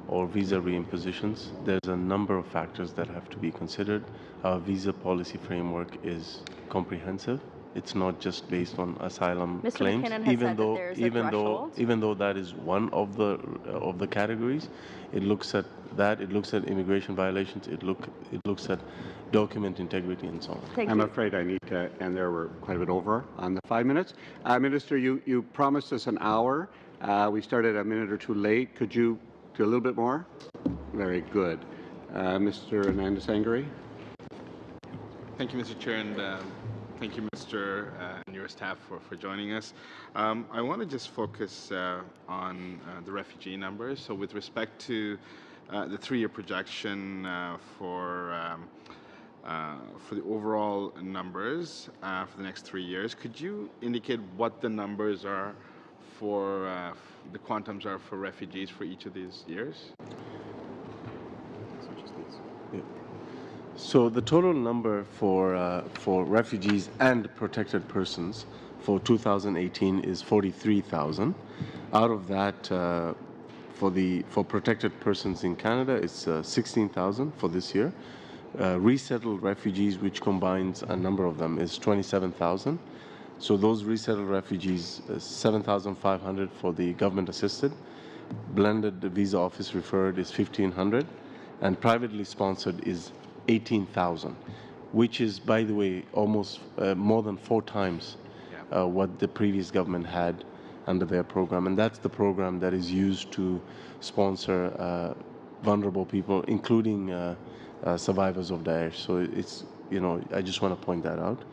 or visa reimpositions, there's a number of factors that have to be considered. Our visa policy framework is comprehensive. It's not just based on asylum Mr. claims, McKinnon has said that there's a threshold. Even though that is one of the categories, it looks at that. It looks at immigration violations. It looks at document integrity and so on. I'm afraid I need to end there. We're quite a bit over on the 5 minutes. Minister, you promised us an hour. We started a minute or two late. Could you do a little bit more? Very good. Mr. Nandasangari. Thank you, Mr. Chair, and thank you, Mr. And your staff for joining us. I want to just focus on the refugee numbers. So with respect to the 3-year projection for the overall numbers for the next 3 years, could you indicate what the numbers are for the quantums are for refugees for each of these years? So the total number for refugees and protected persons for 2018 is 43,000. Out of that, for protected persons in Canada, it's 16,000 for this year. Resettled refugees, which combines a number of them, is 27,000. So those resettled refugees, 7,500 for the government assisted. Blended visa office referred is 1,500, and privately sponsored is 18,000, which is, by the way, almost more than 4 times what the previous government had under their program. And that's the program that is used to sponsor vulnerable people, including survivors of Daesh. So it's I just want to point that out.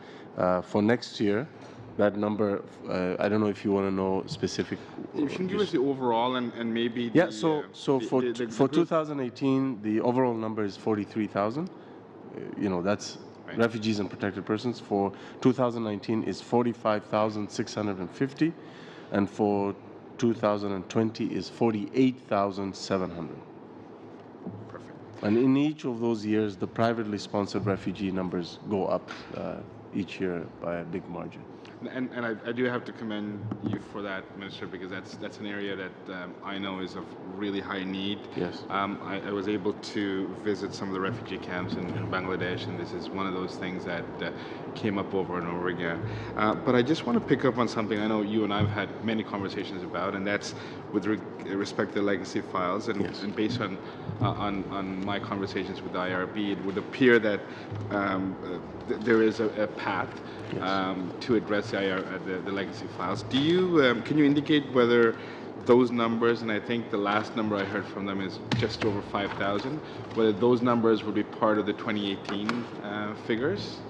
For next year, that number, I don't know if you want to know specific. You can give us the overall and maybe Yeah, the, for 2018, the overall number is 43,000. That's Right. refugees and protected persons. For 2019 is 45,650, and for 2020 is 48,700. Perfect. And in each of those years, the privately sponsored refugee numbers go up each year by a big margin. And I do have to commend you for that, Minister, because that's an area that I know is of really high need. Yes. I was able to visit some of the refugee camps in Bangladesh, and this is one of those things that came up over and over again. But I just want to pick up on something I know you and I have had many conversations about, and that's with respect to the legacy files. And, Yes. and based on my conversations with the IRB, it would appear that there is a path to address the legacy files. Do you can you indicate whether those numbers, and I think the last number I heard from them is just over 5,000, whether those numbers would be part of the 2018 figures?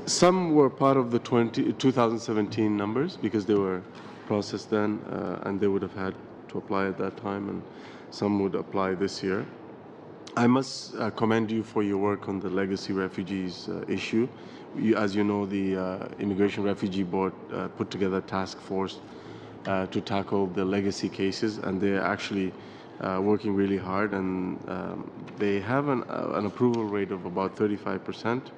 Some were part of the 2017 numbers because they were processed then, and they would have had to apply at that time, and some would apply this year. I must commend you for your work on the legacy refugees issue. As you know, the Immigration Refugee Board put together a task force to tackle the legacy cases, and they're actually working really hard, and they have an approval rate of about 35%.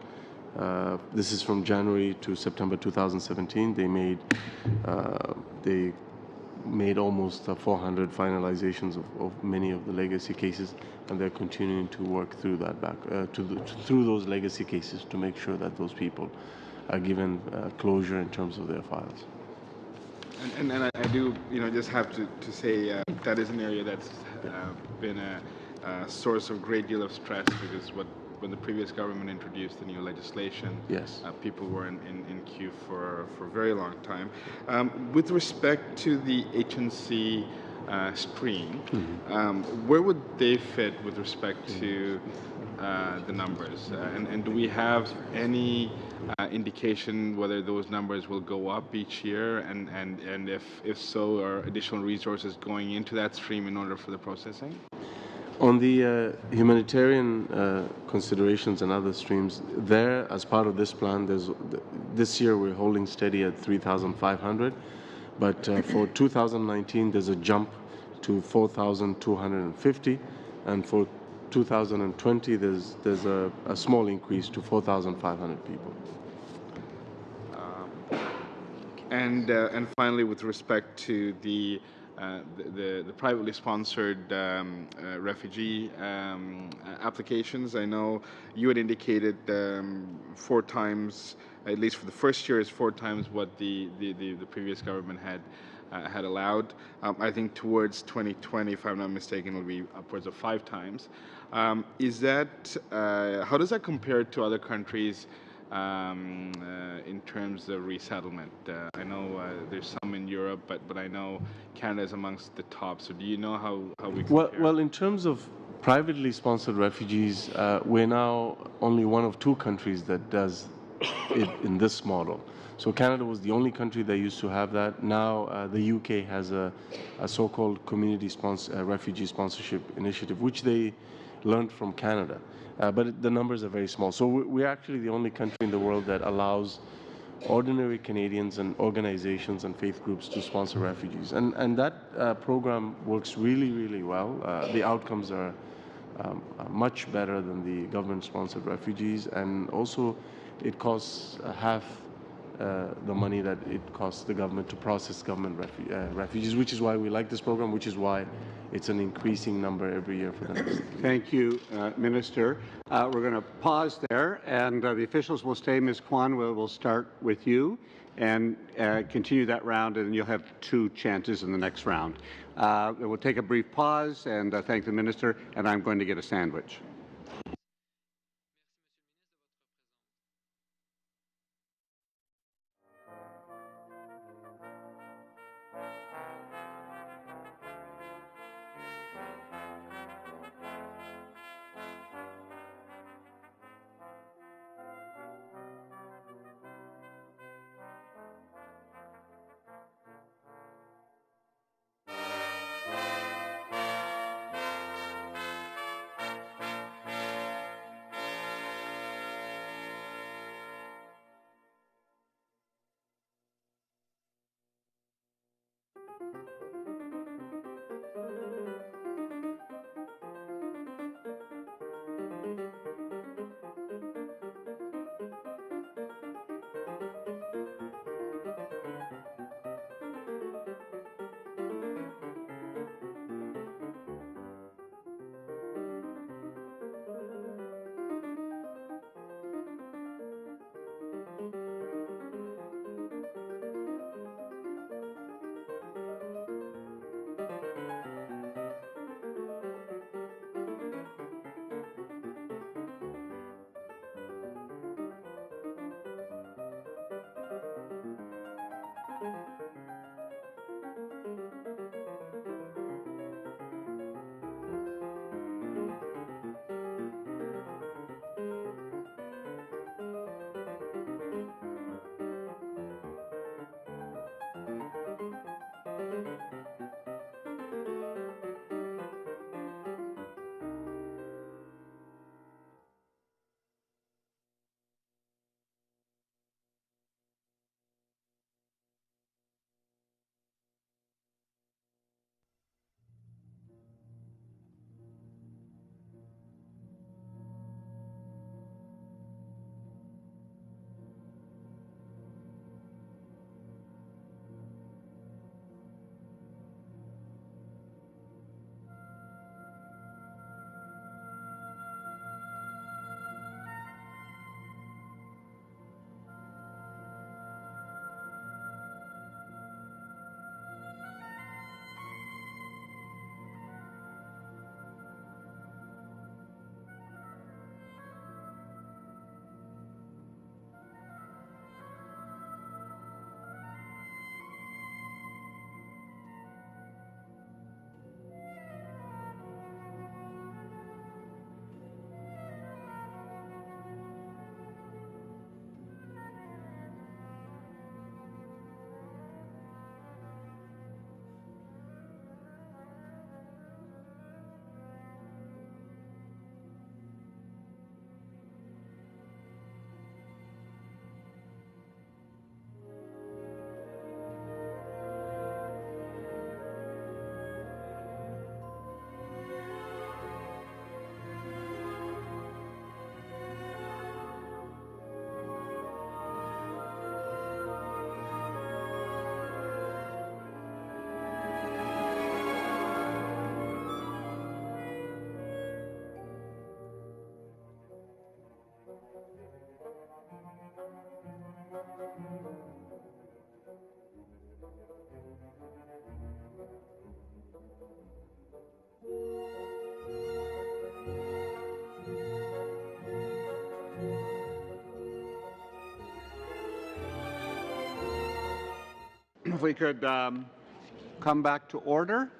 This is from January to September 2017. They made almost 400 finalizations of many of the legacy cases, and they're continuing to work through that through those legacy cases to make sure that those people are given closure in terms of their files. And I do, just have to say that is an area that's been a source of great deal of stress, because when the previous government introduced the new legislation, Yes. People were in queue for a very long time. With respect to the HNC stream, where would they fit with respect to the numbers? And do we have any indication whether those numbers will go up each year? And if so, are additional resources going into that stream in order for the processing? On the humanitarian considerations and other streams, there, as part of this plan, this year we're holding steady at 3,500, but for 2019 there's a jump to 4,250, and for 2020 there's a small increase to 4,500 people. And finally, with respect to the privately sponsored refugee applications, I know you had indicated 4 times, at least for the first year, is 4 times what the previous government had allowed. I think towards 2020, if I'm not mistaken, it'll be upwards of 5 times. Is that how does that compare to other countries? In terms of resettlement, I know there's some in Europe, but I know Canada is amongst the top. So do you know how we compare? Well, in terms of privately sponsored refugees, we're now only one of 2 countries that does it in this model. So Canada was the only country that used to have that. Now the UK has a so-called community refugee sponsorship initiative, which they learned from Canada. But the numbers are very small. So we're actually the only country in the world that allows ordinary Canadians and organizations and faith groups to sponsor refugees. And that program works really, really well. The outcomes are much better than the government-sponsored refugees, and also it costs half the money that it costs the government to process government refugees, which is why we like this program, which is why it's an increasing number every year for the next year. Thank you, Minister. We're going to pause there, and the officials will stay. Ms. Kwan, we'll start with you and continue that round, and you'll have 2 chances in the next round. We'll take a brief pause and thank the Minister, and I'm going to get a sandwich. if we could come back to order.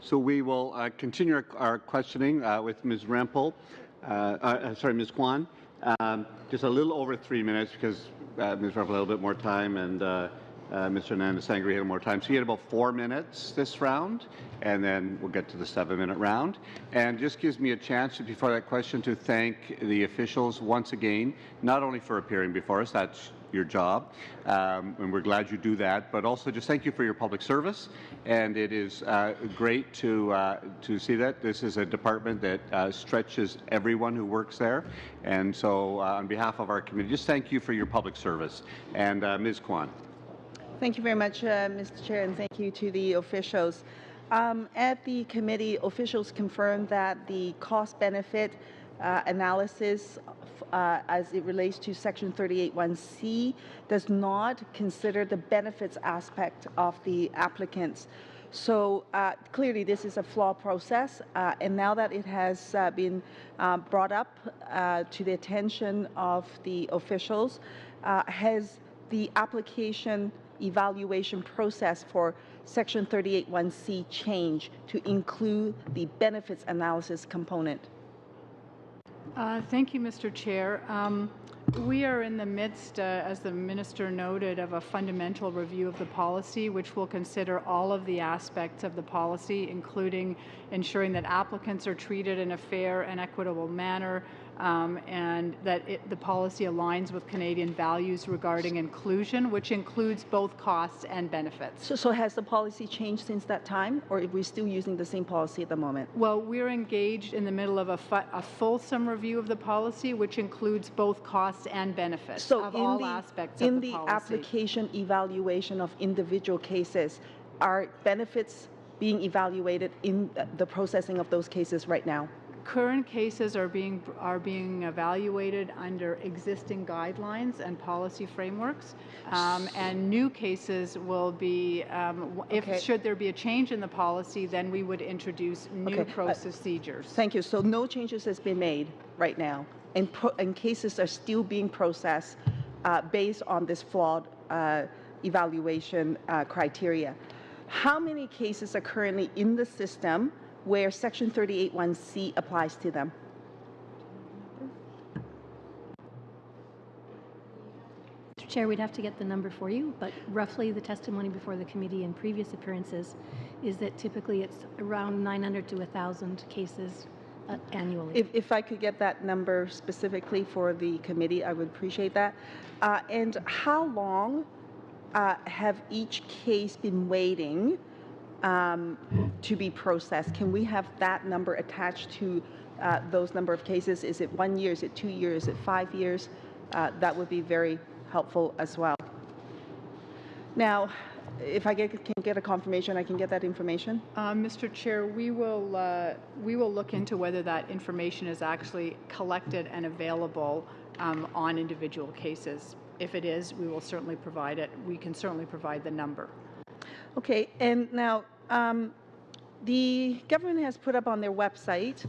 So we will continue our questioning with Ms. Rempel. Sorry, Ms. Kwan. Just a little over 3 minutes because Ms. Rempel had a little bit more time and Mr. Nandasangri had more time. So you had about 4 minutes this round, and then we'll get to the 7-minute round. And just gives me a chance before that question to thank the officials once again, not only for appearing before us, that's your job, and we're glad you do that, but also just thank you for your public service. And it is great to see that this is a department that stretches everyone who works there. And so on behalf of our committee, just thank you for your public service. And Ms. Kwan. Thank you very much, Mr. Chair, and thank you to the officials. At the committee, officials confirmed that the cost-benefit analysis as it relates to Section 38(1)(c) does not consider the benefits aspect of the applicants. So clearly this is a flawed process, and now that it has been brought up to the attention of the officials, has the application evaluation process for Section 38(1)(c) changed to include the benefits analysis component? Thank you, Mr. Chair. We are in the midst, as the Minister noted, of a fundamental review of the policy, which will consider all of the aspects of the policy, including ensuring that applicants are treated in a fair and equitable manner, and that the policy aligns with Canadian values regarding inclusion, which includes both costs and benefits. So has the policy changed since that time, or are we still using the same policy at the moment? Well, we're engaged in the middle of a fulsome review of the policy, which includes both costs and benefits of all aspects of the policy. In the application evaluation of individual cases, are benefits being evaluated in the processing of those cases right now? Current cases are being evaluated under existing guidelines and policy frameworks, and new cases will be, should there be a change in the policy, then we would introduce new procedures. Thank you. So no changes has been made right now, and cases are still being processed based on this flawed evaluation criteria. How many cases are currently in the system where Section 38(1)(c) applies to them? Mr. Chair, we'd have to get the number for you, but roughly the testimony before the committee in previous appearances is that typically it's around 900 to 1,000 cases annually. If I could get that number specifically for the committee, I would appreciate that. And how long have each case been waiting to be processed? Can we have that number attached to those number of cases? Is it 1 year? Is it 2 years? Is it 5 years? That would be very helpful as well. Now, if I can get a confirmation, I can get that information. Mr. Chair, we will look into whether that information is actually collected and available on individual cases. If it is, we will certainly provide it. We can certainly provide the number. Okay, and now the government has put up on their website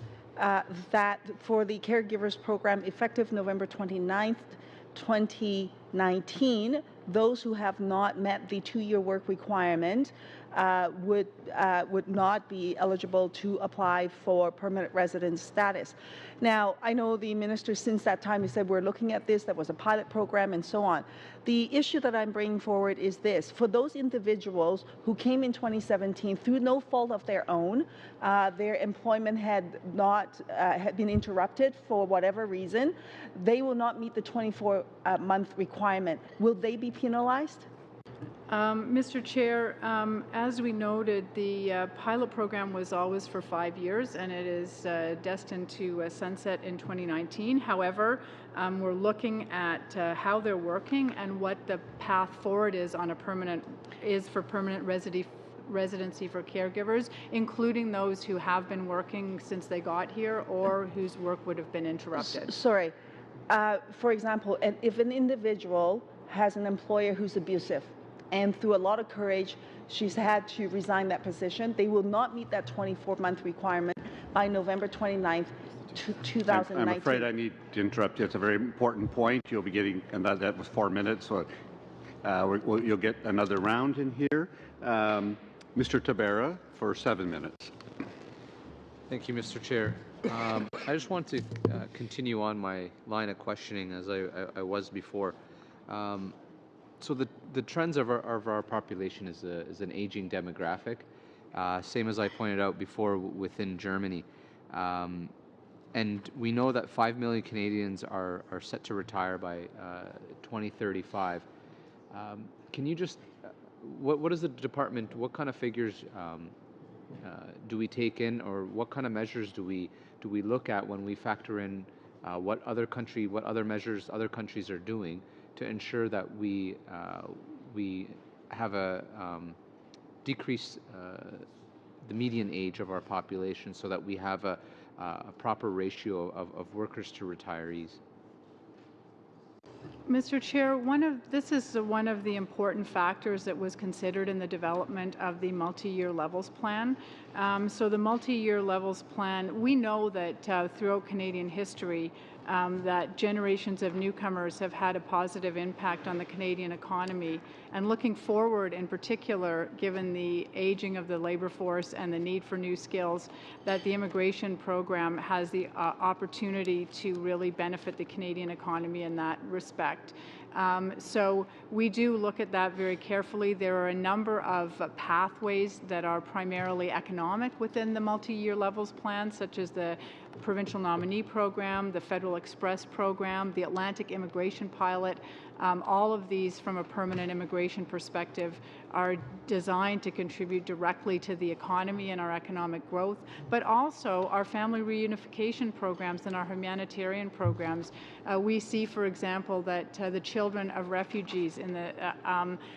that for the caregivers program effective November 29th, 2019, those who have not met the 2-year work requirement would not be eligible to apply for permanent residence status. Now, I know the minister since that time has said we're looking at this, that was a pilot program and so on. The issue that I'm bringing forward is this. For those individuals who came in 2017 through no fault of their own, their employment had been interrupted for whatever reason, they will not meet the 24-month requirement. Will they be penalized? Mr. Chair, as we noted, the pilot program was always for 5 years, and it is destined to sunset in 2019. However, we're looking at how they're working and what the path forward is on a permanent is for permanent residency for caregivers, including those who have been working since they got here or whose work would have been interrupted. Sorry. For example, if an individual has an employer who's abusive, and through a lot of courage, she's had to resign that position, they will not meet that 24-month requirement by November 29th, 2019. I'm afraid I need to interrupt you. It's a very important point. You'll be getting, and that was 4 minutes, so you'll get another round in here. Mr. Tabera for 7 minutes. Thank you, Mr. Chair. I just want to continue on my line of questioning as I was before. So the trends of our population is an aging demographic, same as I pointed out before within Germany. And we know that 5 million Canadians are set to retire by 2035. Can you just, what is the department, what kind of figures do we take in, or what kind of measures do we look at when we factor in what other measures other countries are doing to ensure that we have a decrease the median age of our population so that we have a proper ratio of workers to retirees? Mr. Chair, this is one of the important factors that was considered in the development of the multi-year levels plan. So the multi-year levels plan, we know that throughout Canadian history, that generations of newcomers have had a positive impact on the Canadian economy. And looking forward, in particular, given the aging of the labour force and the need for new skills, that the immigration program has the opportunity to really benefit the Canadian economy in that respect. So we do look at that very carefully. There are a number of pathways that are primarily economic within the multi-year levels plan, such as the Provincial Nominee Program, the Federal Express Program, the Atlantic Immigration Pilot. All of these, from a permanent immigration perspective, are designed to contribute directly to the economy and our economic growth, but also our family reunification programs and our humanitarian programs. We see, for example, that the children of refugees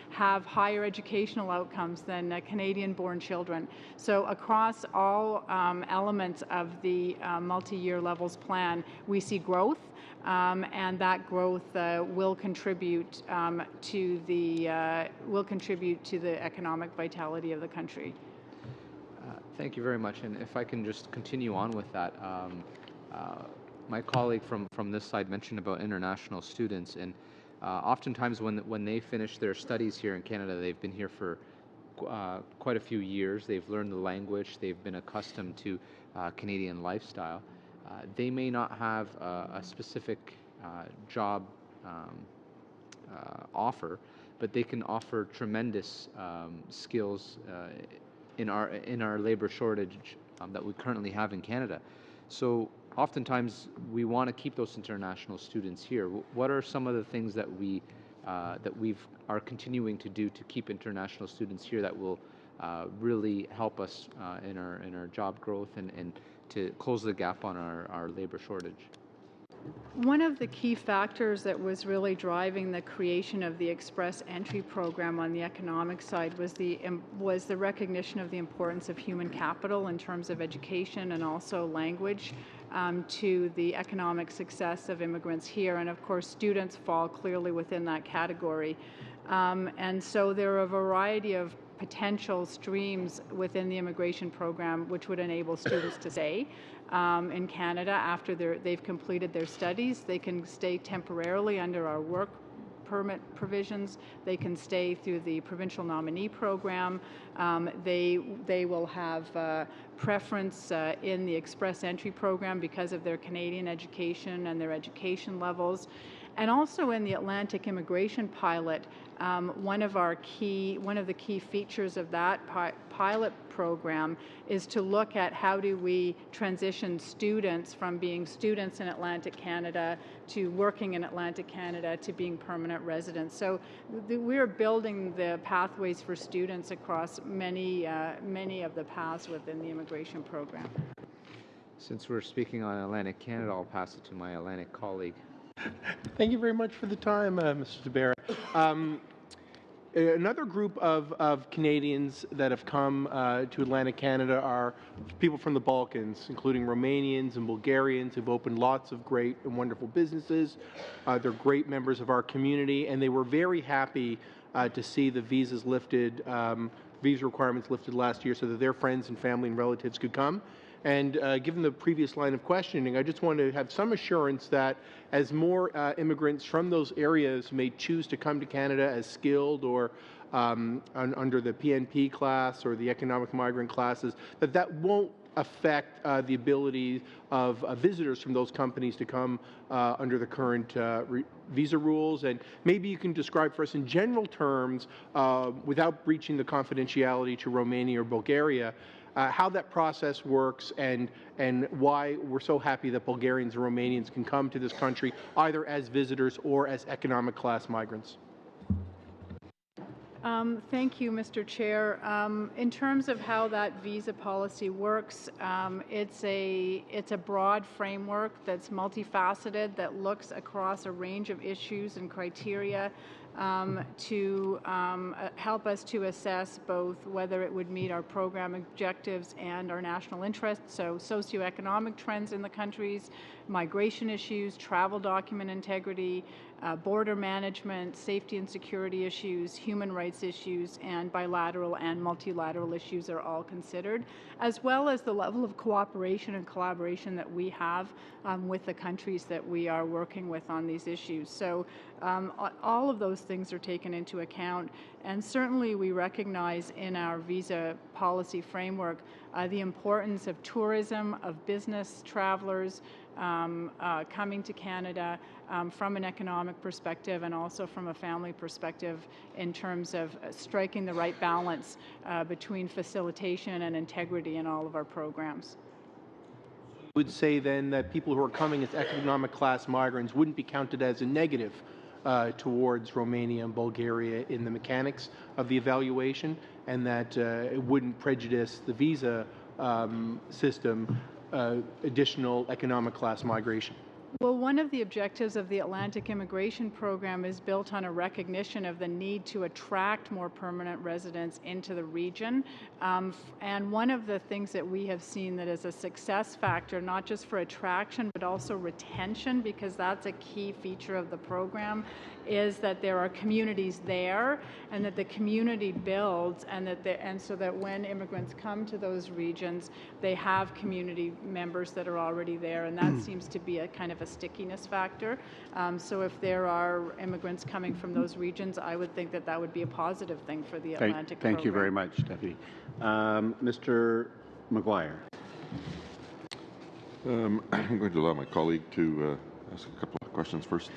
have higher educational outcomes than Canadian-born children. So across all elements of the multi-year levels plan, we see growth. And that growth will contribute to the economic vitality of the country. Thank you very much. And if I can just continue on with that, my colleague from this side mentioned about international students, and oftentimes when they finish their studies here in Canada, they've been here for quite a few years. They've learned the language. They've been accustomed to Canadian lifestyle. They may not have a specific job offer, but they can offer tremendous skills in our labor shortage that we currently have in Canada. So oftentimes we want to keep those international students here. What are some of the things that we are continuing to do to keep international students here that will really help us in our job growth and to close the gap on our labor shortage? One of the key factors that was really driving the creation of the Express Entry program on the economic side was the recognition of the importance of human capital in terms of education and also language to the economic success of immigrants here. And of course, students fall clearly within that category. And so there are a variety of potential streams within the immigration program which would enable students to stay in Canada after they've completed their studies. They can stay temporarily under our work permit provisions. They can stay through the Provincial Nominee Program. They will have preference in the Express Entry program because of their Canadian education and their education levels. And also in the Atlantic Immigration Pilot, one of the key features of that pilot program is to look at how do we transition students from being students in Atlantic Canada to working in Atlantic Canada to being permanent residents. So we're building the pathways for students across many of the paths within the immigration program. Since we're speaking on Atlantic Canada, I'll pass it to my Atlantic colleague. Thank you very much for the time, Mr. Tabera. Another group of Canadians that have come to Atlantic Canada are people from the Balkans, including Romanians and Bulgarians who've opened lots of great and wonderful businesses. They're great members of our community, and they were very happy to see the visas lifted, visa requirements lifted last year so that their friends and family and relatives could come. And given the previous line of questioning, I just want to have some assurance that as more immigrants from those areas may choose to come to Canada as skilled or under the PNP class or the economic migrant classes, that won't affect the ability of visitors from those companies to come under the current visa rules. And maybe you can describe for us in general terms, without breaching the confidentiality to Romania or Bulgaria, how that process works and why we're so happy that Bulgarians and Romanians can come to this country either as visitors or as economic class migrants. Thank you, Mr. Chair. In terms of how that visa policy works, it's a broad framework that's multifaceted, that looks across a range of issues and criteria to help us to assess both whether it would meet our program objectives and our national interests, so socioeconomic trends in the countries, migration issues, travel document integrity, border management, safety and security issues, human rights issues, and bilateral and multilateral issues are all considered, as well as the level of cooperation and collaboration that we have with the countries that we are working with on these issues. So all of those things are taken into account, and certainly we recognize in our visa policy framework the importance of tourism, of business travelers coming to Canada from an economic perspective and also from a family perspective in terms of striking the right balance between facilitation and integrity in all of our programs. I would say then that people who are coming as economic class migrants wouldn't be counted as a negative towards Romania and Bulgaria in the mechanics of the evaluation, and that it wouldn't prejudice the visa system additional economic class migration. Well, one of the objectives of the Atlantic Immigration Program is built on a recognition of the need to attract more permanent residents into the region. And one of the things that we have seen that is a success factor, not just for attraction, but also retention, because that's a key feature of the program, is that there are communities there and that the community builds, and so that when immigrants come to those regions, they have community members that are already there, and that seems to be a kind of a stickiness factor. So if there are immigrants coming from those regions, I would think that that would be a positive thing for the Atlantic program. Thank you very much, Deputy. Mr. Maguire. I'm going to allow my colleague to ask a couple of questions first.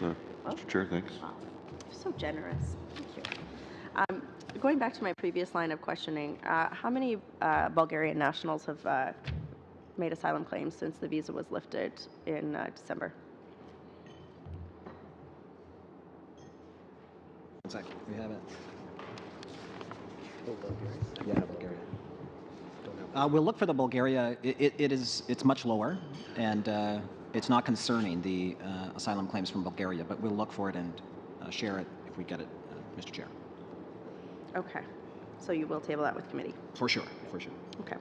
Mr. Chair, thanks. Wow. You're so generous. Thank you. Going back to my previous line of questioning, how many Bulgarian nationals have made asylum claims since the visa was lifted in December? One second. We have it. Yeah, Bulgaria. We'll look for the Bulgaria. It's much lower, and it's not concerning, the asylum claims from Bulgaria, but we'll look for it and share it if we get it, Mr. Chair. Okay. So you will table that with committee? For sure, for sure. Okay.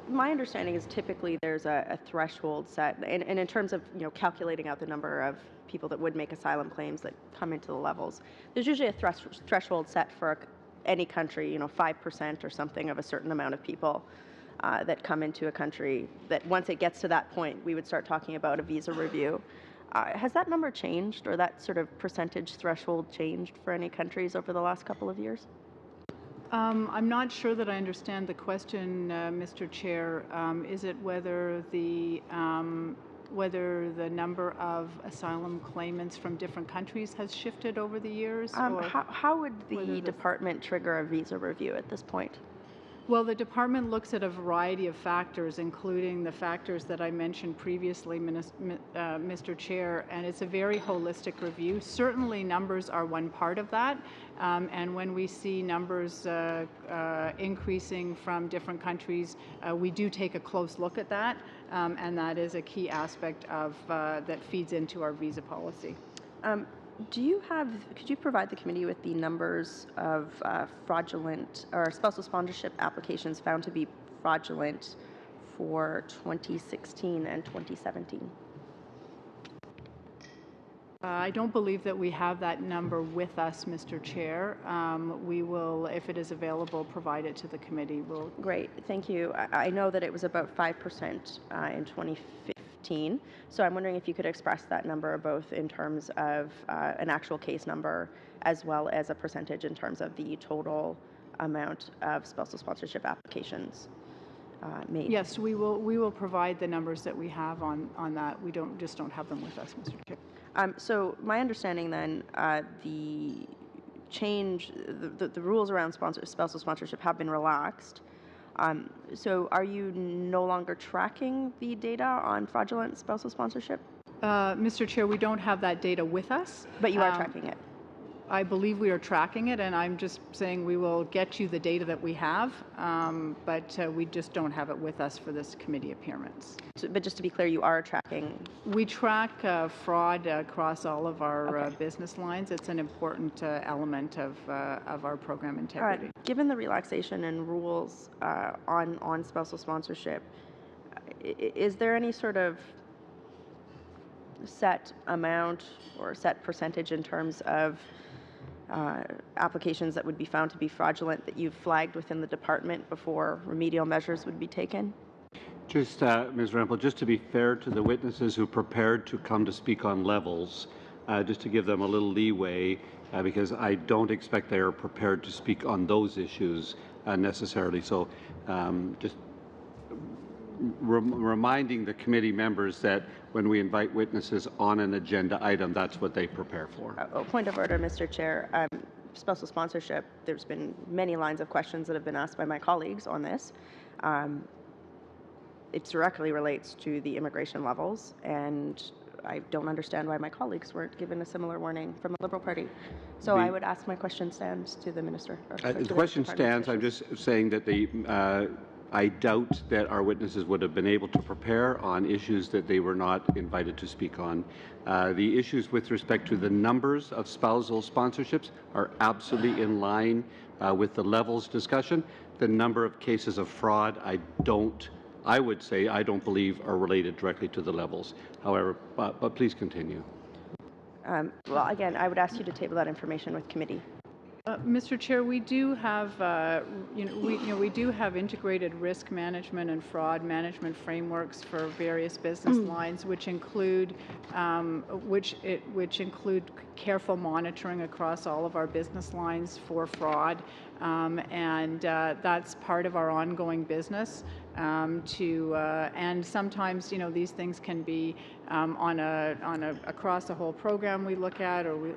My understanding is typically there's a threshold set, and in terms of calculating out the number of people that would make asylum claims that come into the levels, there's usually a threshold set for any country, 5% or something of a certain amount of people that come into a country, that once it gets to that point, we would start talking about a visa review. Has that number changed, or that sort of percentage threshold changed for any countries over the last couple of years? I'm not sure that I understand the question, Mr. Chair. Is it whether the number of asylum claimants from different countries has shifted over the years? How would the department trigger a visa review at this point? Well, the department looks at a variety of factors, including the factors that I mentioned previously, Mr. Chair, and it's a very holistic review. Certainly numbers are one part of that, and when we see numbers increasing from different countries, we do take a close look at that, and that is a key aspect of that feeds into our visa policy. Could you provide the committee with the numbers of fraudulent or spousal sponsorship applications found to be fraudulent for 2016 and 2017? I don't believe that we have that number with us, Mr. Chair. We will, if it is available, provide it to the committee. Great, thank you. I know that it was about 5% in 2015, so I'm wondering if you could express that number both in terms of an actual case number as well as a percentage in terms of the total amount of spousal sponsorship applications made. Yes, we will provide the numbers that we have on that. We don't have them with us, Mr. Chair. So my understanding then, the change, the rules around spousal sponsorship have been relaxed. So are you no longer tracking the data on fraudulent spousal sponsorship? Mr. Chair, we don't have that data with us. But you are tracking it? I believe we are tracking it, and I'm just saying we will get you the data that we have, but we just don't have it with us for this committee appearance. So, but just to be clear, you are tracking? We track fraud across all of our business lines. It's an important element of our program integrity. Given the relaxation in rules on spousal sponsorship, is there any sort of set amount or set percentage in terms of applications that would be found to be fraudulent that you've flagged within the department before remedial measures would be taken? Just, Ms. Rempel, just to be fair to the witnesses who prepared to come to speak on levels, just to give them a little leeway, because I don't expect they are prepared to speak on those issues necessarily. So just reminding the committee members that when we invite witnesses on an agenda item, that's what they prepare for. Point of order, Mr. Chair. Spousal sponsorship, there's been many lines of questions that have been asked by my colleagues on this. It directly relates to the immigration levels, and I don't understand why my colleagues weren't given a similar warning from the Liberal Party. So I would ask my question stands to the Minister. The question stands. I'm just saying that I doubt that our witnesses would have been able to prepare on issues that they were not invited to speak on. The issues with respect to the numbers of spousal sponsorships are absolutely in line with the levels discussion. The number of cases of fraud, I would say, I don't believe are related directly to the levels. However, but please continue. Well, again, I would ask you to table that information with committee. Mr. Chair, we do have, we do have integrated risk management and fraud management frameworks for various business lines, which include careful monitoring across all of our business lines for fraud, and that's part of our ongoing business. And sometimes, these things can be across a whole program we look at, or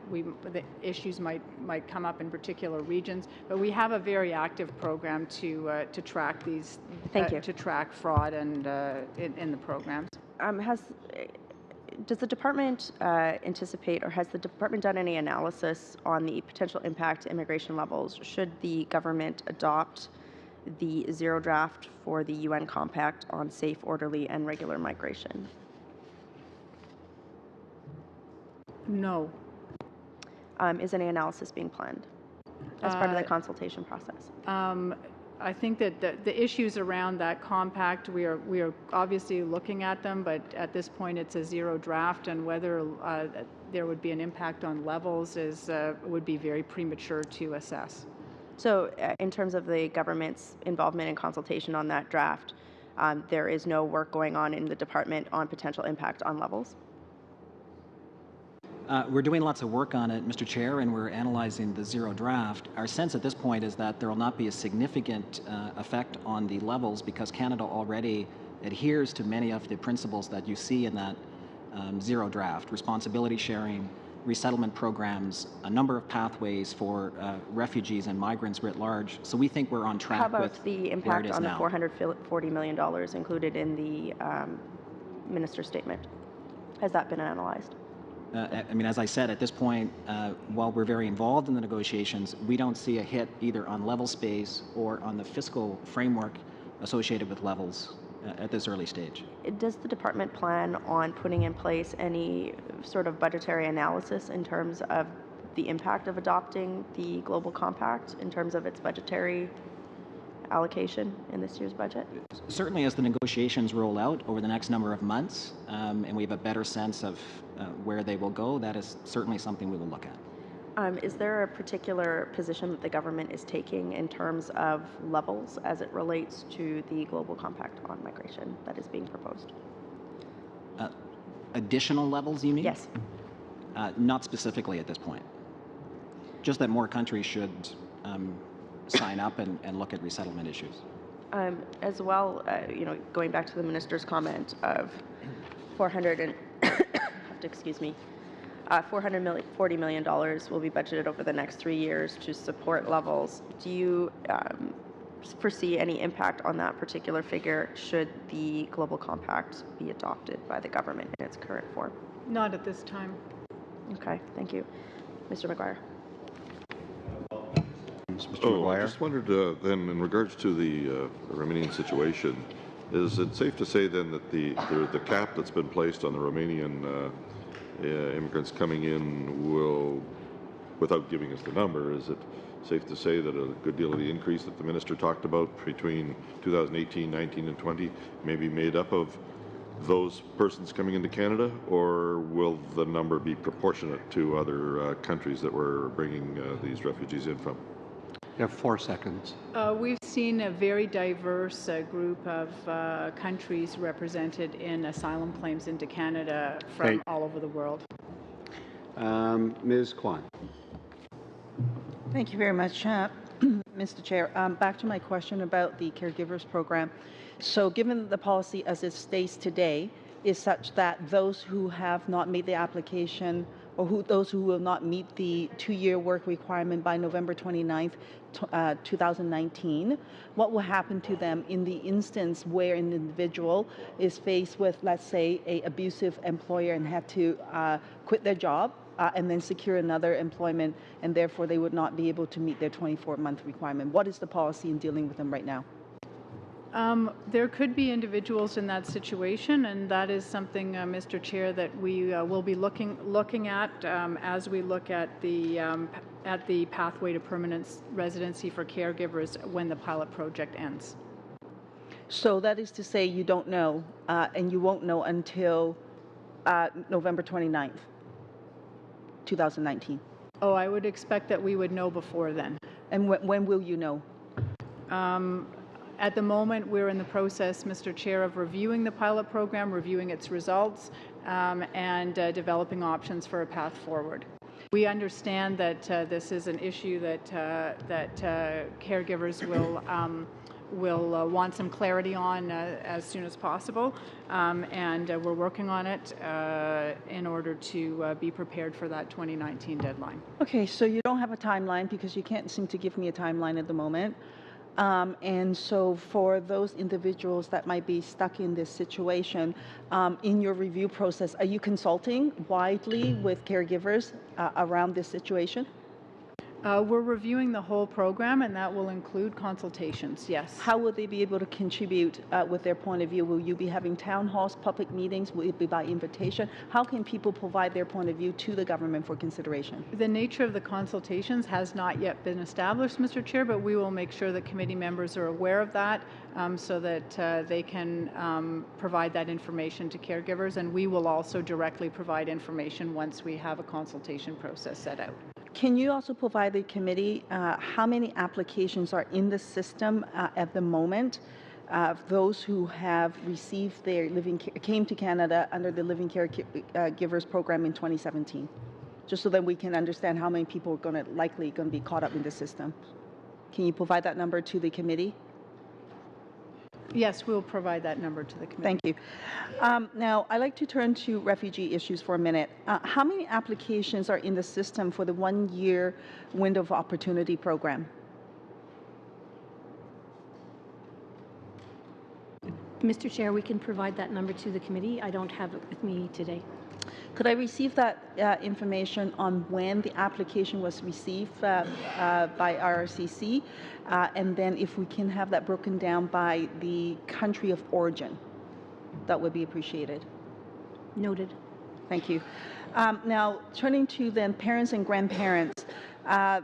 the issues might come up in particular regions. But we have a very active program to track these, to track fraud and in the programs. Does the department anticipate, or has the department done any analysis on the potential impact to immigration levels should the government adopt the zero draft for the UN Compact on safe, orderly, and regular migration? No. Is any analysis being planned as part of the consultation process? I think that the issues around that compact, we are obviously looking at them, but at this point it's a zero draft, and whether there would be an impact on levels would be very premature to assess. So in terms of the government's involvement and consultation on that draft, there is no work going on in the department on potential impact on levels? We're doing lots of work on it, Mr. Chair, and we're analyzing the zero draft. Our sense at this point is that there will not be a significant effect on the levels because Canada already adheres to many of the principles that you see in that zero draft: responsibility sharing, resettlement programs, a number of pathways for refugees and migrants writ large. So we think we're on track. How about the impact on the $440 million included in the minister's statement? Has that been analyzed? I mean, as I said, at this point, while we're very involved in the negotiations, we don't see a hit either on level space or on the fiscal framework associated with levels. at this early stage. Does the department plan on putting in place any sort of budgetary analysis in terms of the impact of adopting the Global Compact in terms of its budgetary allocation in this year's budget? Certainly, as the negotiations roll out over the next number of months, and we have a better sense of where they will go, that is certainly something we will look at. Is there a particular position that the government is taking in terms of levels as it relates to the Global Compact on migration that is being proposed? Additional levels, you mean? Yes. Not specifically at this point. Just that more countries should sign up and look at resettlement issues. As well, going back to the minister's comment of $40 million will be budgeted over the next 3 years to support levels. Do you foresee any impact on that particular figure should the Global Compact be adopted by the government in its current form? Not at this time. Okay, thank you. Mr. McGuire. Mr. McGuire. I just wondered then, in regards to the Romanian situation, is it safe to say then that the cap that's been placed on the Romanian immigrants coming in will, without giving us the number, is it safe to say that a good deal of the increase that the minister talked about between 2018, 19, and 20 may be made up of those persons coming into Canada, or will the number be proportionate to other countries that we're bringing these refugees in from? You have 4 seconds. We've seen a very diverse group of countries represented in asylum claims into Canada from all over the world. Ms. Kwan. Thank you very much, Mr. Chair. Back to my question about the caregivers program. So given the policy as it states today is such that those who have not made the application or those who will not meet the 2-year work requirement by November 29th, 2019, what will happen to them in the instance where an individual is faced with, let's say, an abusive employer and had to quit their job and then secure another employment, and therefore they would not be able to meet their 24-month requirement? What is the policy in dealing with them right now? There could be individuals in that situation, and that is something, Mr. Chair, that we will be looking at as we look at the pathway to permanent residency for caregivers when the pilot project ends. So that is to say you don't know, and you won't know until November 29th, 2019. Oh, I would expect that we would know before then. And when will you know? At the moment, we're in the process, Mr. Chair, of reviewing the pilot program, reviewing its results, and developing options for a path forward. We understand that this is an issue that caregivers will want some clarity on as soon as possible, and we're working on it in order to be prepared for that 2019 deadline. Okay, so you don't have a timeline because you can't seem to give me a timeline at the moment. And so for those individuals that might be stuck in this situation, in your review process, are you consulting widely with caregivers around this situation? We're reviewing the whole program, and that will include consultations, yes. How will they be able to contribute with their point of view? Will you be having town halls, public meetings? Will it be by invitation? How can people provide their point of view to the government for consideration? The nature of the consultations has not yet been established, Mr. Chair, but we will make sure that committee members are aware of that so that they can provide that information to caregivers, and we will also directly provide information once we have a consultation process set out. Can you also provide the committee how many applications are in the system at the moment of those who have received their came to Canada under the Living Care Givers program in 2017? Just so that we can understand how many people are likely going to be caught up in the system. Can you provide that number to the committee? Yes, we'll provide that number to the committee. Thank you. Now, I'd like to turn to refugee issues for a minute. How many applications are in the system for the 1-year window of opportunity program? Mr. Chair, we can provide that number to the committee. I don't have it with me today. Could I receive that information on when the application was received by RRCC? And then if we can have that broken down by the country of origin, that would be appreciated. Noted. Thank you. Now, turning to then parents and grandparents,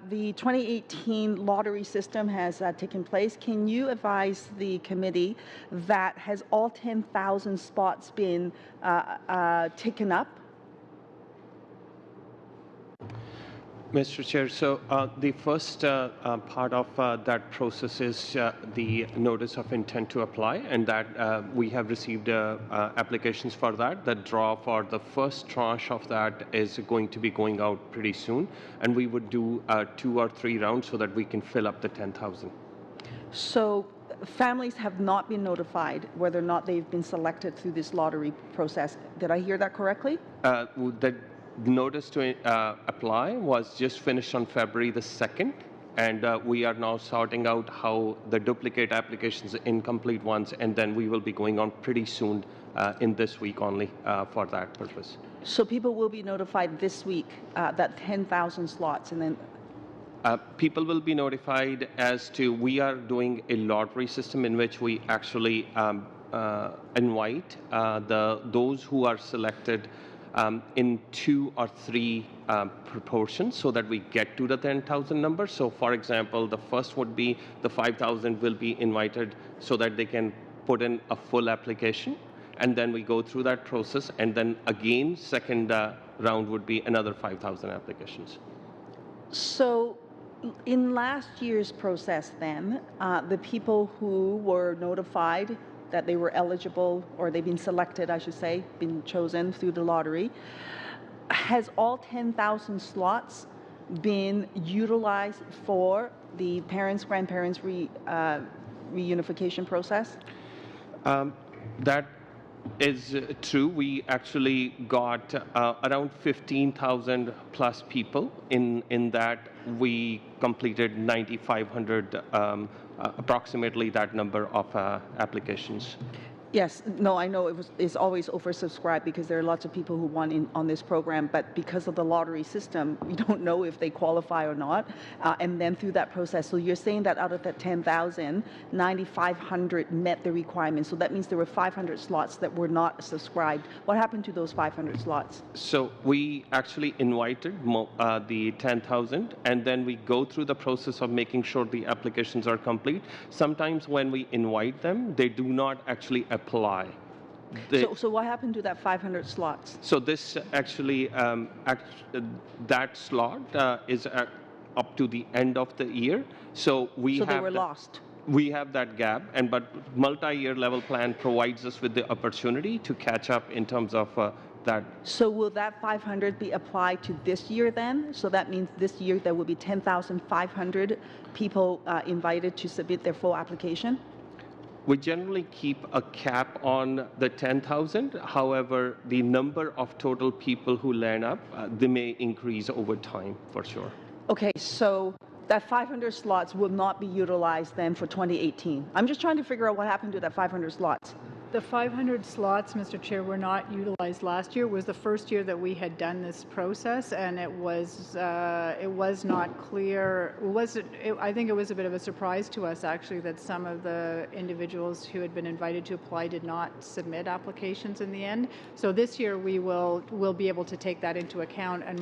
the 2018 lottery system has taken place. Can you advise the committee that has all 10,000 spots been taken up? Mr. Chair, so the first part of that process is the notice of intent to apply, and that we have received applications for that. The draw for the first tranche of that is going to be going out pretty soon, and we would do 2 or 3 rounds so that we can fill up the 10,000. So families have not been notified whether or not they've been selected through this lottery process. Did I hear that correctly? The notice to apply was just finished on February the 2nd, and we are now sorting out how the duplicate applications, incomplete ones, and then we will be going on pretty soon in this week only for that purpose. So people will be notified this week that 10,000 slots, and then people will be notified as to, we are doing a lottery system in which we actually invite those who are selected in 2 or 3 proportions so that we get to the 10,000 number. So for example, the first would be the 5,000 will be invited so that they can put in a full application, and then we go through that process, and then again second round would be another 5,000 applications. So in last year's process then, the people who were notified that they were eligible, or they've been selected, I should say, been chosen through the lottery, has all 10,000 slots been utilized for the parents-grandparents reunification process? That is true. We actually got around 15,000 plus people. In that, we completed 9,500 approximately that number of applications. Yes, no, I know it's always oversubscribed because there are lots of people who want in on this program, but because of the lottery system, we don't know if they qualify or not, and then through that process. So you're saying that out of that 10,000, 9,500 met the requirements. So that means there were 500 slots that were not subscribed. What happened to those 500 slots? So we actually invited the 10,000, and then we go through the process of making sure the applications are complete. Sometimes when we invite them, they do not actually apply. So what happened to that 500 slots? So this actually, that slot is up to the end of the year. So we have they were lost. We have that gap, but multi-year level plan provides us with the opportunity to catch up in terms of that. So will that 500 be applied to this year then? So that means this year there will be 10,500 people invited to submit their full application? We generally keep a cap on the 10,000. However, the number of total people who land up, they may increase over time for sure. Okay, so that 500 slots will not be utilized then for 2018. I'm just trying to figure out what happened to that 500 slots. The 500 slots, Mr. Chair, were not utilized last year. It was the first year that we had done this process, and it was not clear. I think it was a bit of a surprise to us, actually, that some of the individuals who had been invited to apply did not submit applications in the end. So this year we will be able to take that into account and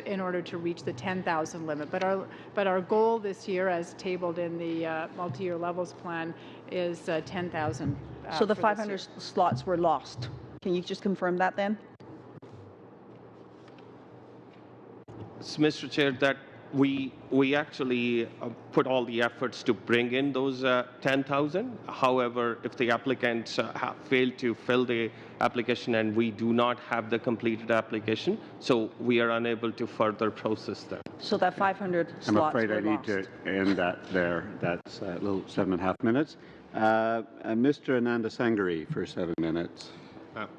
in order to reach the 10,000 limit. But our goal this year, as tabled in the multi-year levels plan, is 10,000. So the 500 slots were lost. Can you just confirm that then? So, Mr. Chair, that we actually put all the efforts to bring in those 10,000. However, if the applicants have failed to fill the application and we do not have the completed application, so we are unable to further process them. So that 500 slots I'm afraid were I need to end that there. That's a little 7.5 minutes. Mr. Ananda Sangari for 7 minutes.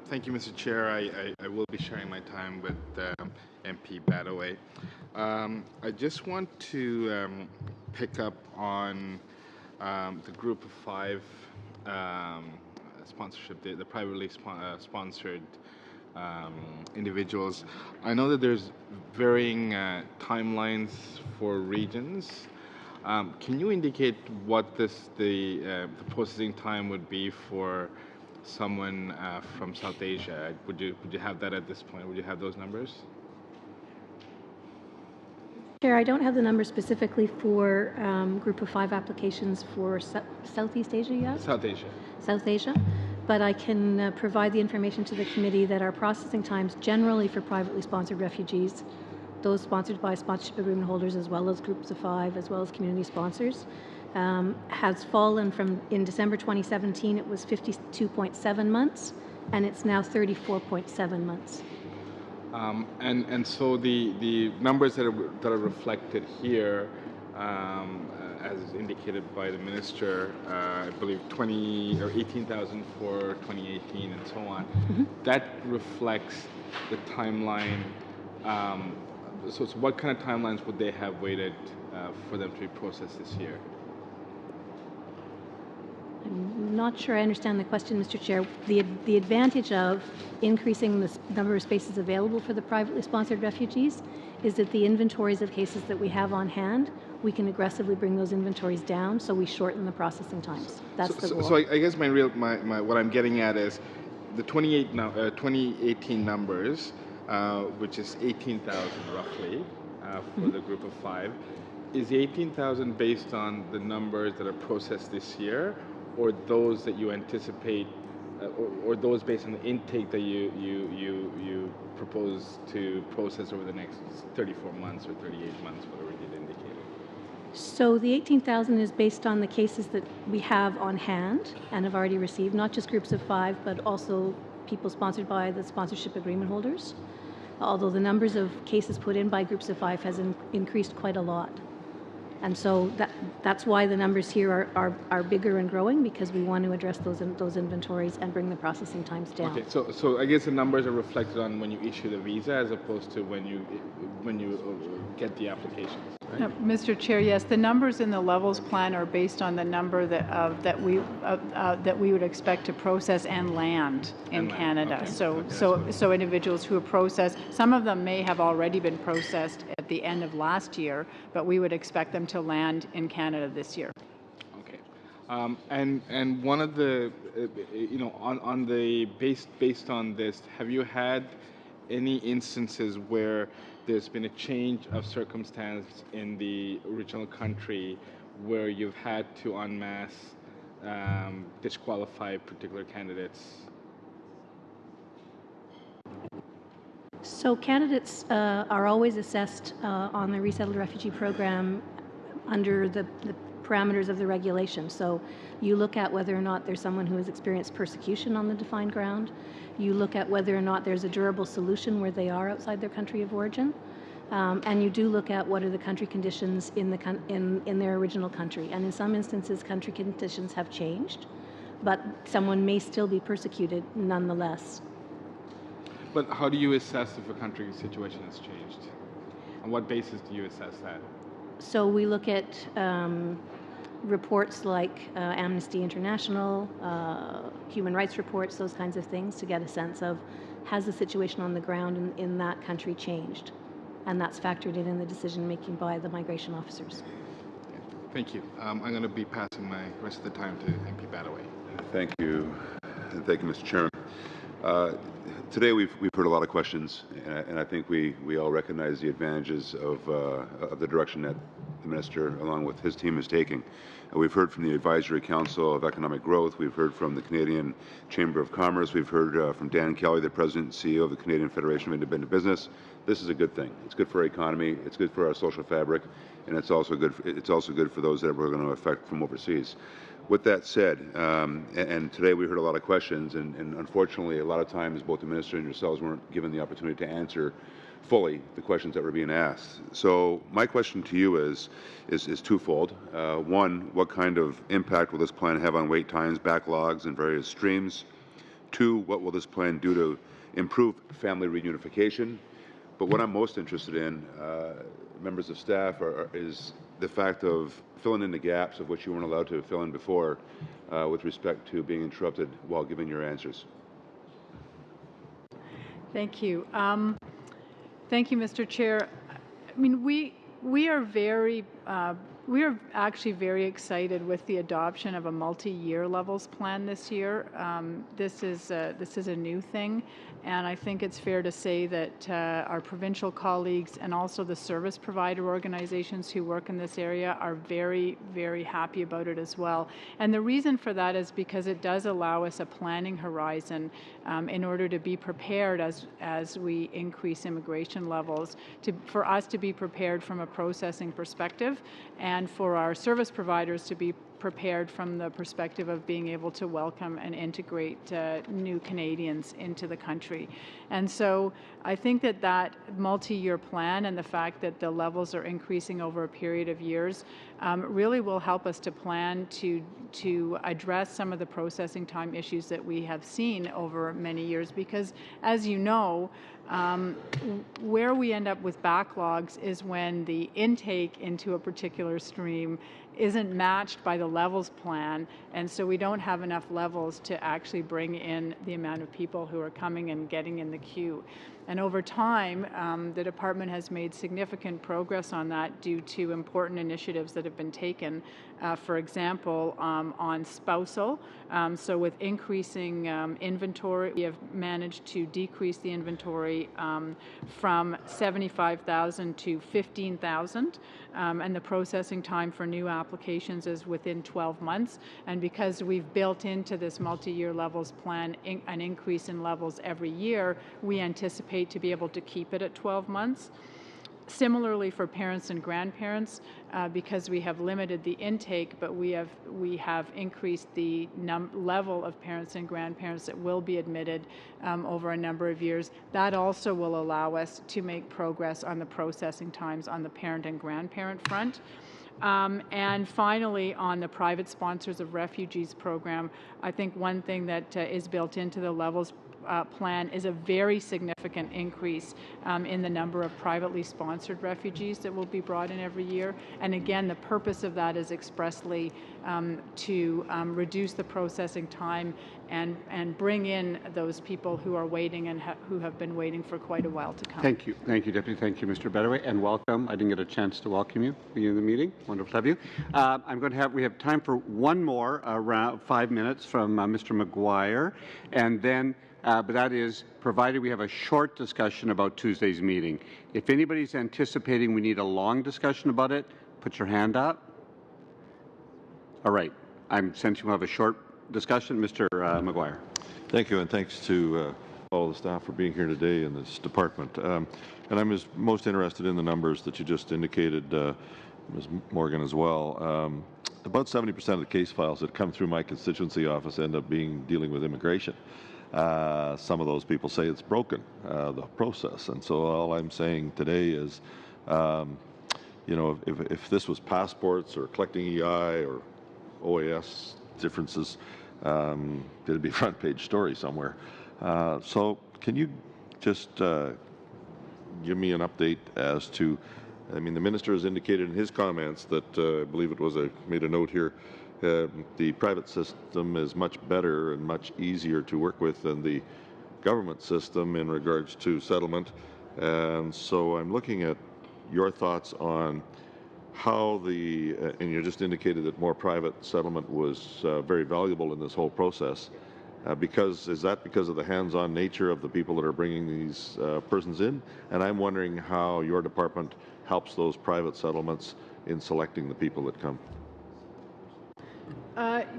Thank you, Mr. Chair. I will be sharing my time with MP Badaway. I just want to pick up on the group of 5 sponsorship, the privately sponsored individuals. I know that there's varying timelines for regions. Can you indicate what the processing time would be for someone from South Asia? Would you have that at this point? Would you have those numbers? Chair, I don't have the number specifically for Group of 5 applications for Southeast Asia yet. South Asia. South Asia, but I can provide the information to the committee that our processing times generally for privately sponsored refugees, those sponsored by sponsorship agreement holders as well as Groups of 5, as well as community sponsors, has fallen from, in December 2017, it was 52.7 months, and it's now 34.7 months. And so the numbers that are reflected here, as indicated by the minister, I believe 20 or 18,000 for 2018 and so on, that reflects the timeline. So what kind of timelines would they have waited for them to be processed this year? I'm not sure I understand the question, Mr. Chair. The advantage of increasing the number of spaces available for the privately sponsored refugees is that the inventories of cases that we have on hand, we can aggressively bring those inventories down, so we shorten the processing times. That's the goal. So I guess what I'm getting at is the 2018 numbers, which is 18,000 roughly for the Group of 5. Is the 18,000 based on the numbers that are processed this year, or those that you anticipate, or those based on the intake that you propose to process over the next 34 months or 38 months, whatever you indicated? So the 18,000 is based on the cases that we have on hand and have already received, not just Groups of 5, but also people sponsored by the sponsorship agreement holders. Although the numbers of cases put in by Groups of 5 has increased quite a lot. And so that's why the numbers here are bigger and growing, because we want to address those inventories and bring the processing times down. Okay, so I guess the numbers are reflected on when you issue the visa as opposed to when you get the applications. Right? Mr. Chair, yes, the numbers in the levels plan are based on the number that we would expect to process and land in Canada. Okay. So individuals who are processed, some of them may have already been processed at the end of last year, but we would expect them to land in Canada this year. Okay, and one of the on the based on this, have you had any instances where there's been a change of circumstance in the original country where you've had to en masse disqualify particular candidates? So candidates are always assessed on the Resettled Refugee Program under the parameters of the regulation. So you look at whether or not there's someone who has experienced persecution on the defined ground. You look at whether or not there's a durable solution where they are outside their country of origin. And you do look at what are the country conditions in their original country. And in some instances, country conditions have changed, but someone may still be persecuted nonetheless. But how do you assess if a country situation has changed? On what basis do you assess that? So we look at reports like Amnesty International, human rights reports, those kinds of things, to get a sense of, has the situation on the ground in that country changed? And that's factored in the decision-making by the migration officers. Thank you. I'm going to be passing my rest of the time to MP Badaway. Thank you. Thank you, Mr. Chairman. Today we've heard a lot of questions, and I think we all recognize the advantages of the direction that the minister, along with his team, is taking. We've heard from the Advisory Council of Economic Growth. We've heard from the Canadian Chamber of Commerce. We've heard from Dan Kelly, the President and CEO of the Canadian Federation of Independent Business. This is a good thing. It's good for our economy. It's good for our social fabric, and it's also good for those that we're going to affect from overseas. With that said, and today we heard a lot of questions, and unfortunately, a lot of times both the minister and yourselves weren't given the opportunity to answer fully the questions that were being asked. So my question to you is twofold. One, what kind of impact will this plan have on wait times, backlogs, and various streams? Two, what will this plan do to improve family reunification? But what I'm most interested in, members of staff, is the fact of filling in the gaps of which you weren't allowed to fill in before with respect to being interrupted while giving your answers. Thank you. Thank you, Mr. Chair. I mean, we are actually very excited with the adoption of a multi-year levels plan this year. This is a new thing, and I think it's fair to say that our provincial colleagues and also the service provider organizations who work in this area are very, very happy about it as well. And the reason for that is because it does allow us a planning horizon in order to be prepared as we increase immigration levels, for us to be prepared from a processing perspective, and for our service providers to be prepared from the perspective of being able to welcome and integrate new Canadians into the country. And so I think that multi-year plan and the fact that the levels are increasing over a period of years really will help us to plan to address some of the processing time issues that we have seen over many years, because as you know, where we end up with backlogs is when the intake into a particular stream isn't matched by the levels plan, and so we don't have enough levels to actually bring in the amount of people who are coming and getting in the queue. And over time, the department has made significant progress on that due to important initiatives that have been taken. For example, on spousal. So with increasing inventory, we have managed to decrease the inventory from 75,000 to 15,000, and the processing time for new applications is within 12 months. And because we've built into this multi-year levels plan an increase in levels every year, we anticipate to be able to keep it at 12 months. Similarly for parents and grandparents, because we have limited the intake, but we have increased the level of parents and grandparents that will be admitted over a number of years. That also will allow us to make progress on the processing times on the parent and grandparent front. And finally, on the private sponsors of refugees program, I think one thing that is built into the levels plan is a very significant increase in the number of privately sponsored refugees that will be brought in every year. And again, the purpose of that is expressly to reduce the processing time and bring in those people who are waiting and who have been waiting for quite a while to come. Thank you, Deputy. Thank you, Mr. Badaway, and welcome. I didn't get a chance to welcome you at the beginning of the meeting. Wonderful to have you. We have time for one more around 5 minutes from Mr. McGuire, and then. But that is provided we have a short discussion about Tuesday's meeting. If anybody's anticipating we need a long discussion about it, put your hand up. All right. I'm sensing we'll have a short discussion. Mr. McGuire. Thank you, and thanks to all the staff for being here today in this department. And I'm most interested in the numbers that you just indicated, Ms. Morgan, as well. About 70% of the case files that come through my constituency office end up dealing with immigration. Some of those people say it's broken, the process. And so all I'm saying today is, if this was passports or collecting EI or OAS differences, it'd be a front page story somewhere. So can you just give me an update as to, the minister has indicated in his comments that, I believe it was, I made a note here, the private system is much better and much easier to work with than the government system in regards to settlement. And so I'm looking at your thoughts on how and you just indicated that more private settlement was very valuable in this whole process. Is that because of the hands-on nature of the people that are bringing these persons in? And I'm wondering how your department helps those private settlements in selecting the people that come.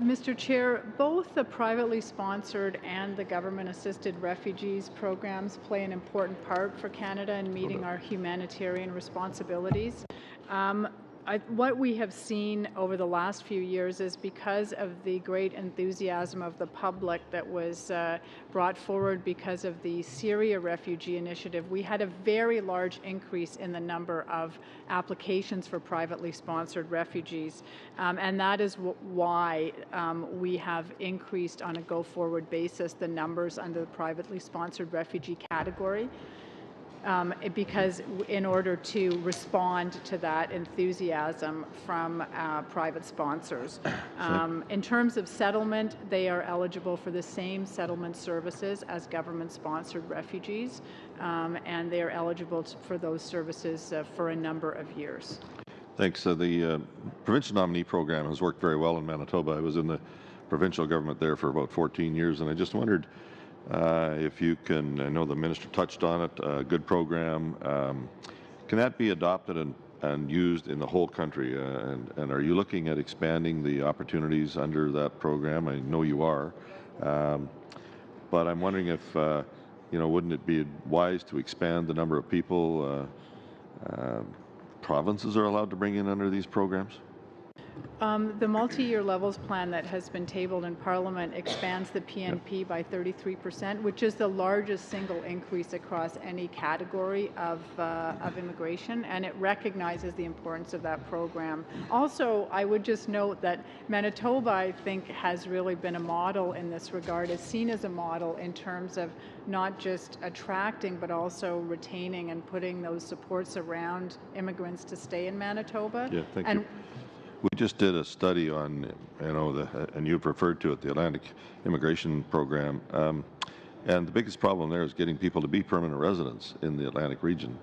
Mr. Chair, both the privately sponsored and the government-assisted refugees programs play an important part for Canada in meeting our humanitarian responsibilities. What we have seen over the last few years is because of the great enthusiasm of the public that was brought forward because of the Syria Refugee Initiative, we had a very large increase in the number of applications for privately sponsored refugees. And that is why we have increased on a go-forward basis the numbers under the privately sponsored refugee category. because in order to respond to that enthusiasm from private sponsors. In terms of settlement, they are eligible for the same settlement services as government-sponsored refugees, and they are eligible for those services for a number of years. Thanks. The provincial nominee program has worked very well in Manitoba. I was in the provincial government there for about 14 years, and I just wondered if you can, I know the minister touched on it, a good program. Can that be adopted and used in the whole country? And are you looking at expanding the opportunities under that program? I know you are. But I'm wondering if, wouldn't it be wise to expand the number of people provinces are allowed to bring in under these programs? The multi-year levels plan that has been tabled in Parliament expands the PNP by 33%, which is the largest single increase across any category of immigration, and it recognizes the importance of that program. Also, I would just note that Manitoba, I think, has really been a model in this regard, is seen as a model in terms of not just attracting but also retaining and putting those supports around immigrants to stay in Manitoba. Yeah, thank you. We just did a study on, and you've referred to it, the Atlantic Immigration Program, and the biggest problem there is getting people to be permanent residents in the Atlantic region.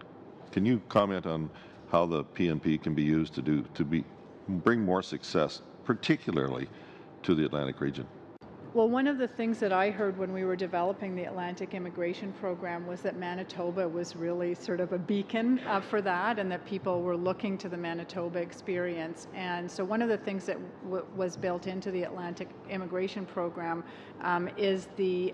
Can you comment on how the PNP can be used to bring more success, particularly to the Atlantic region? Well, one of the things that I heard when we were developing the Atlantic Immigration Program was that Manitoba was really sort of a beacon for that, and that people were looking to the Manitoba experience. And so one of the things that was built into the Atlantic Immigration Program is the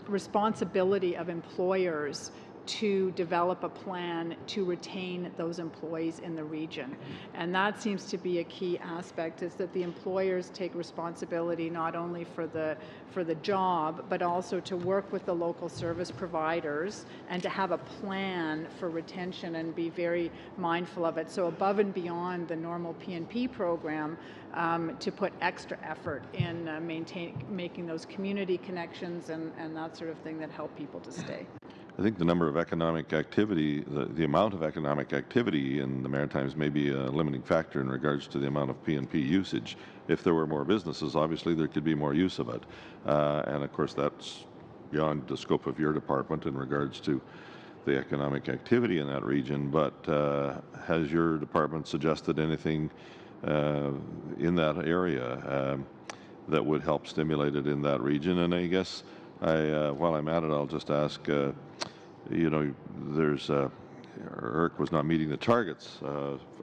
responsibility of employers to develop a plan to retain those employees in the region. And that seems to be a key aspect, is that the employers take responsibility not only for the job, but also to work with the local service providers and to have a plan for retention and be very mindful of it. So above and beyond the normal PNP program, to put extra effort in making those community connections and that sort of thing that help people to stay. I think the number of economic activity, the amount of economic activity in the Maritimes may be a limiting factor in regards to the amount of PNP usage. If there were more businesses, obviously there could be more use of it. And of course that's beyond the scope of your department in regards to the economic activity in that region. But has your department suggested anything in that area that would help stimulate it in that region? And I guess while I'm at it, I'll just ask, there's ERC was not meeting the targets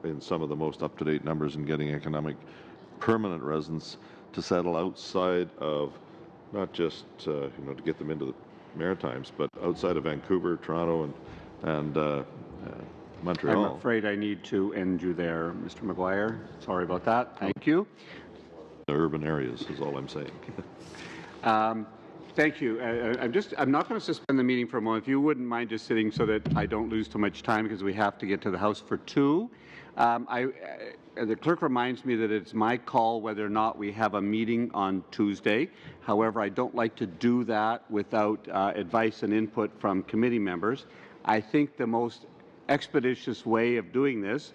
in some of the most up-to-date numbers in getting economic permanent residents to settle outside of not just to get them into the Maritimes, but outside of Vancouver, Toronto, and Montreal. I'm afraid I need to end you there, Mr. McGuire. Sorry about that. Thank you. The urban areas is all I'm saying. Thank you. I'm not going to suspend the meeting for a moment. If you wouldn't mind just sitting so that I don't lose too much time, because we have to get to the House for 2. The clerk reminds me that it's my call whether or not we have a meeting on Tuesday. However, I don't like to do that without advice and input from committee members. I think the most expeditious way of doing this,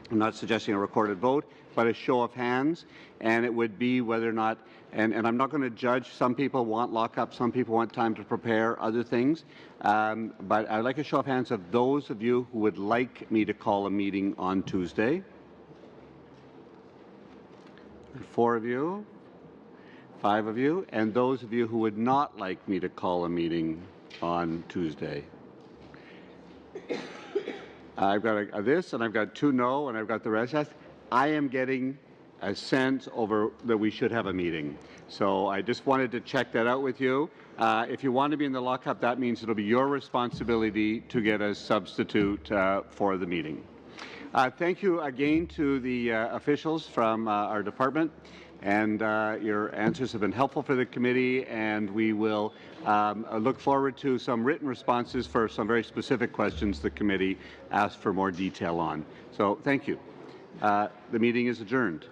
I'm not suggesting a recorded vote, but a show of hands, and it would be whether or not, and I'm not going to judge, some people want lockup, some people want time to prepare other things, but I'd like a show of hands of those of you who would like me to call a meeting on Tuesday. 4 of you, 5 of you, and those of you who would not like me to call a meeting on Tuesday. I've got this, and I've got 2 no, and I've got the rest. I am getting a sense over that we should have a meeting. So I just wanted to check that out with you. If you want to be in the lockup, that means it'll be your responsibility to get a substitute for the meeting. Thank you again to the officials from our department, and your answers have been helpful for the committee, and we will look forward to some written responses for some very specific questions the committee asked for more detail on. So thank you. The meeting is adjourned.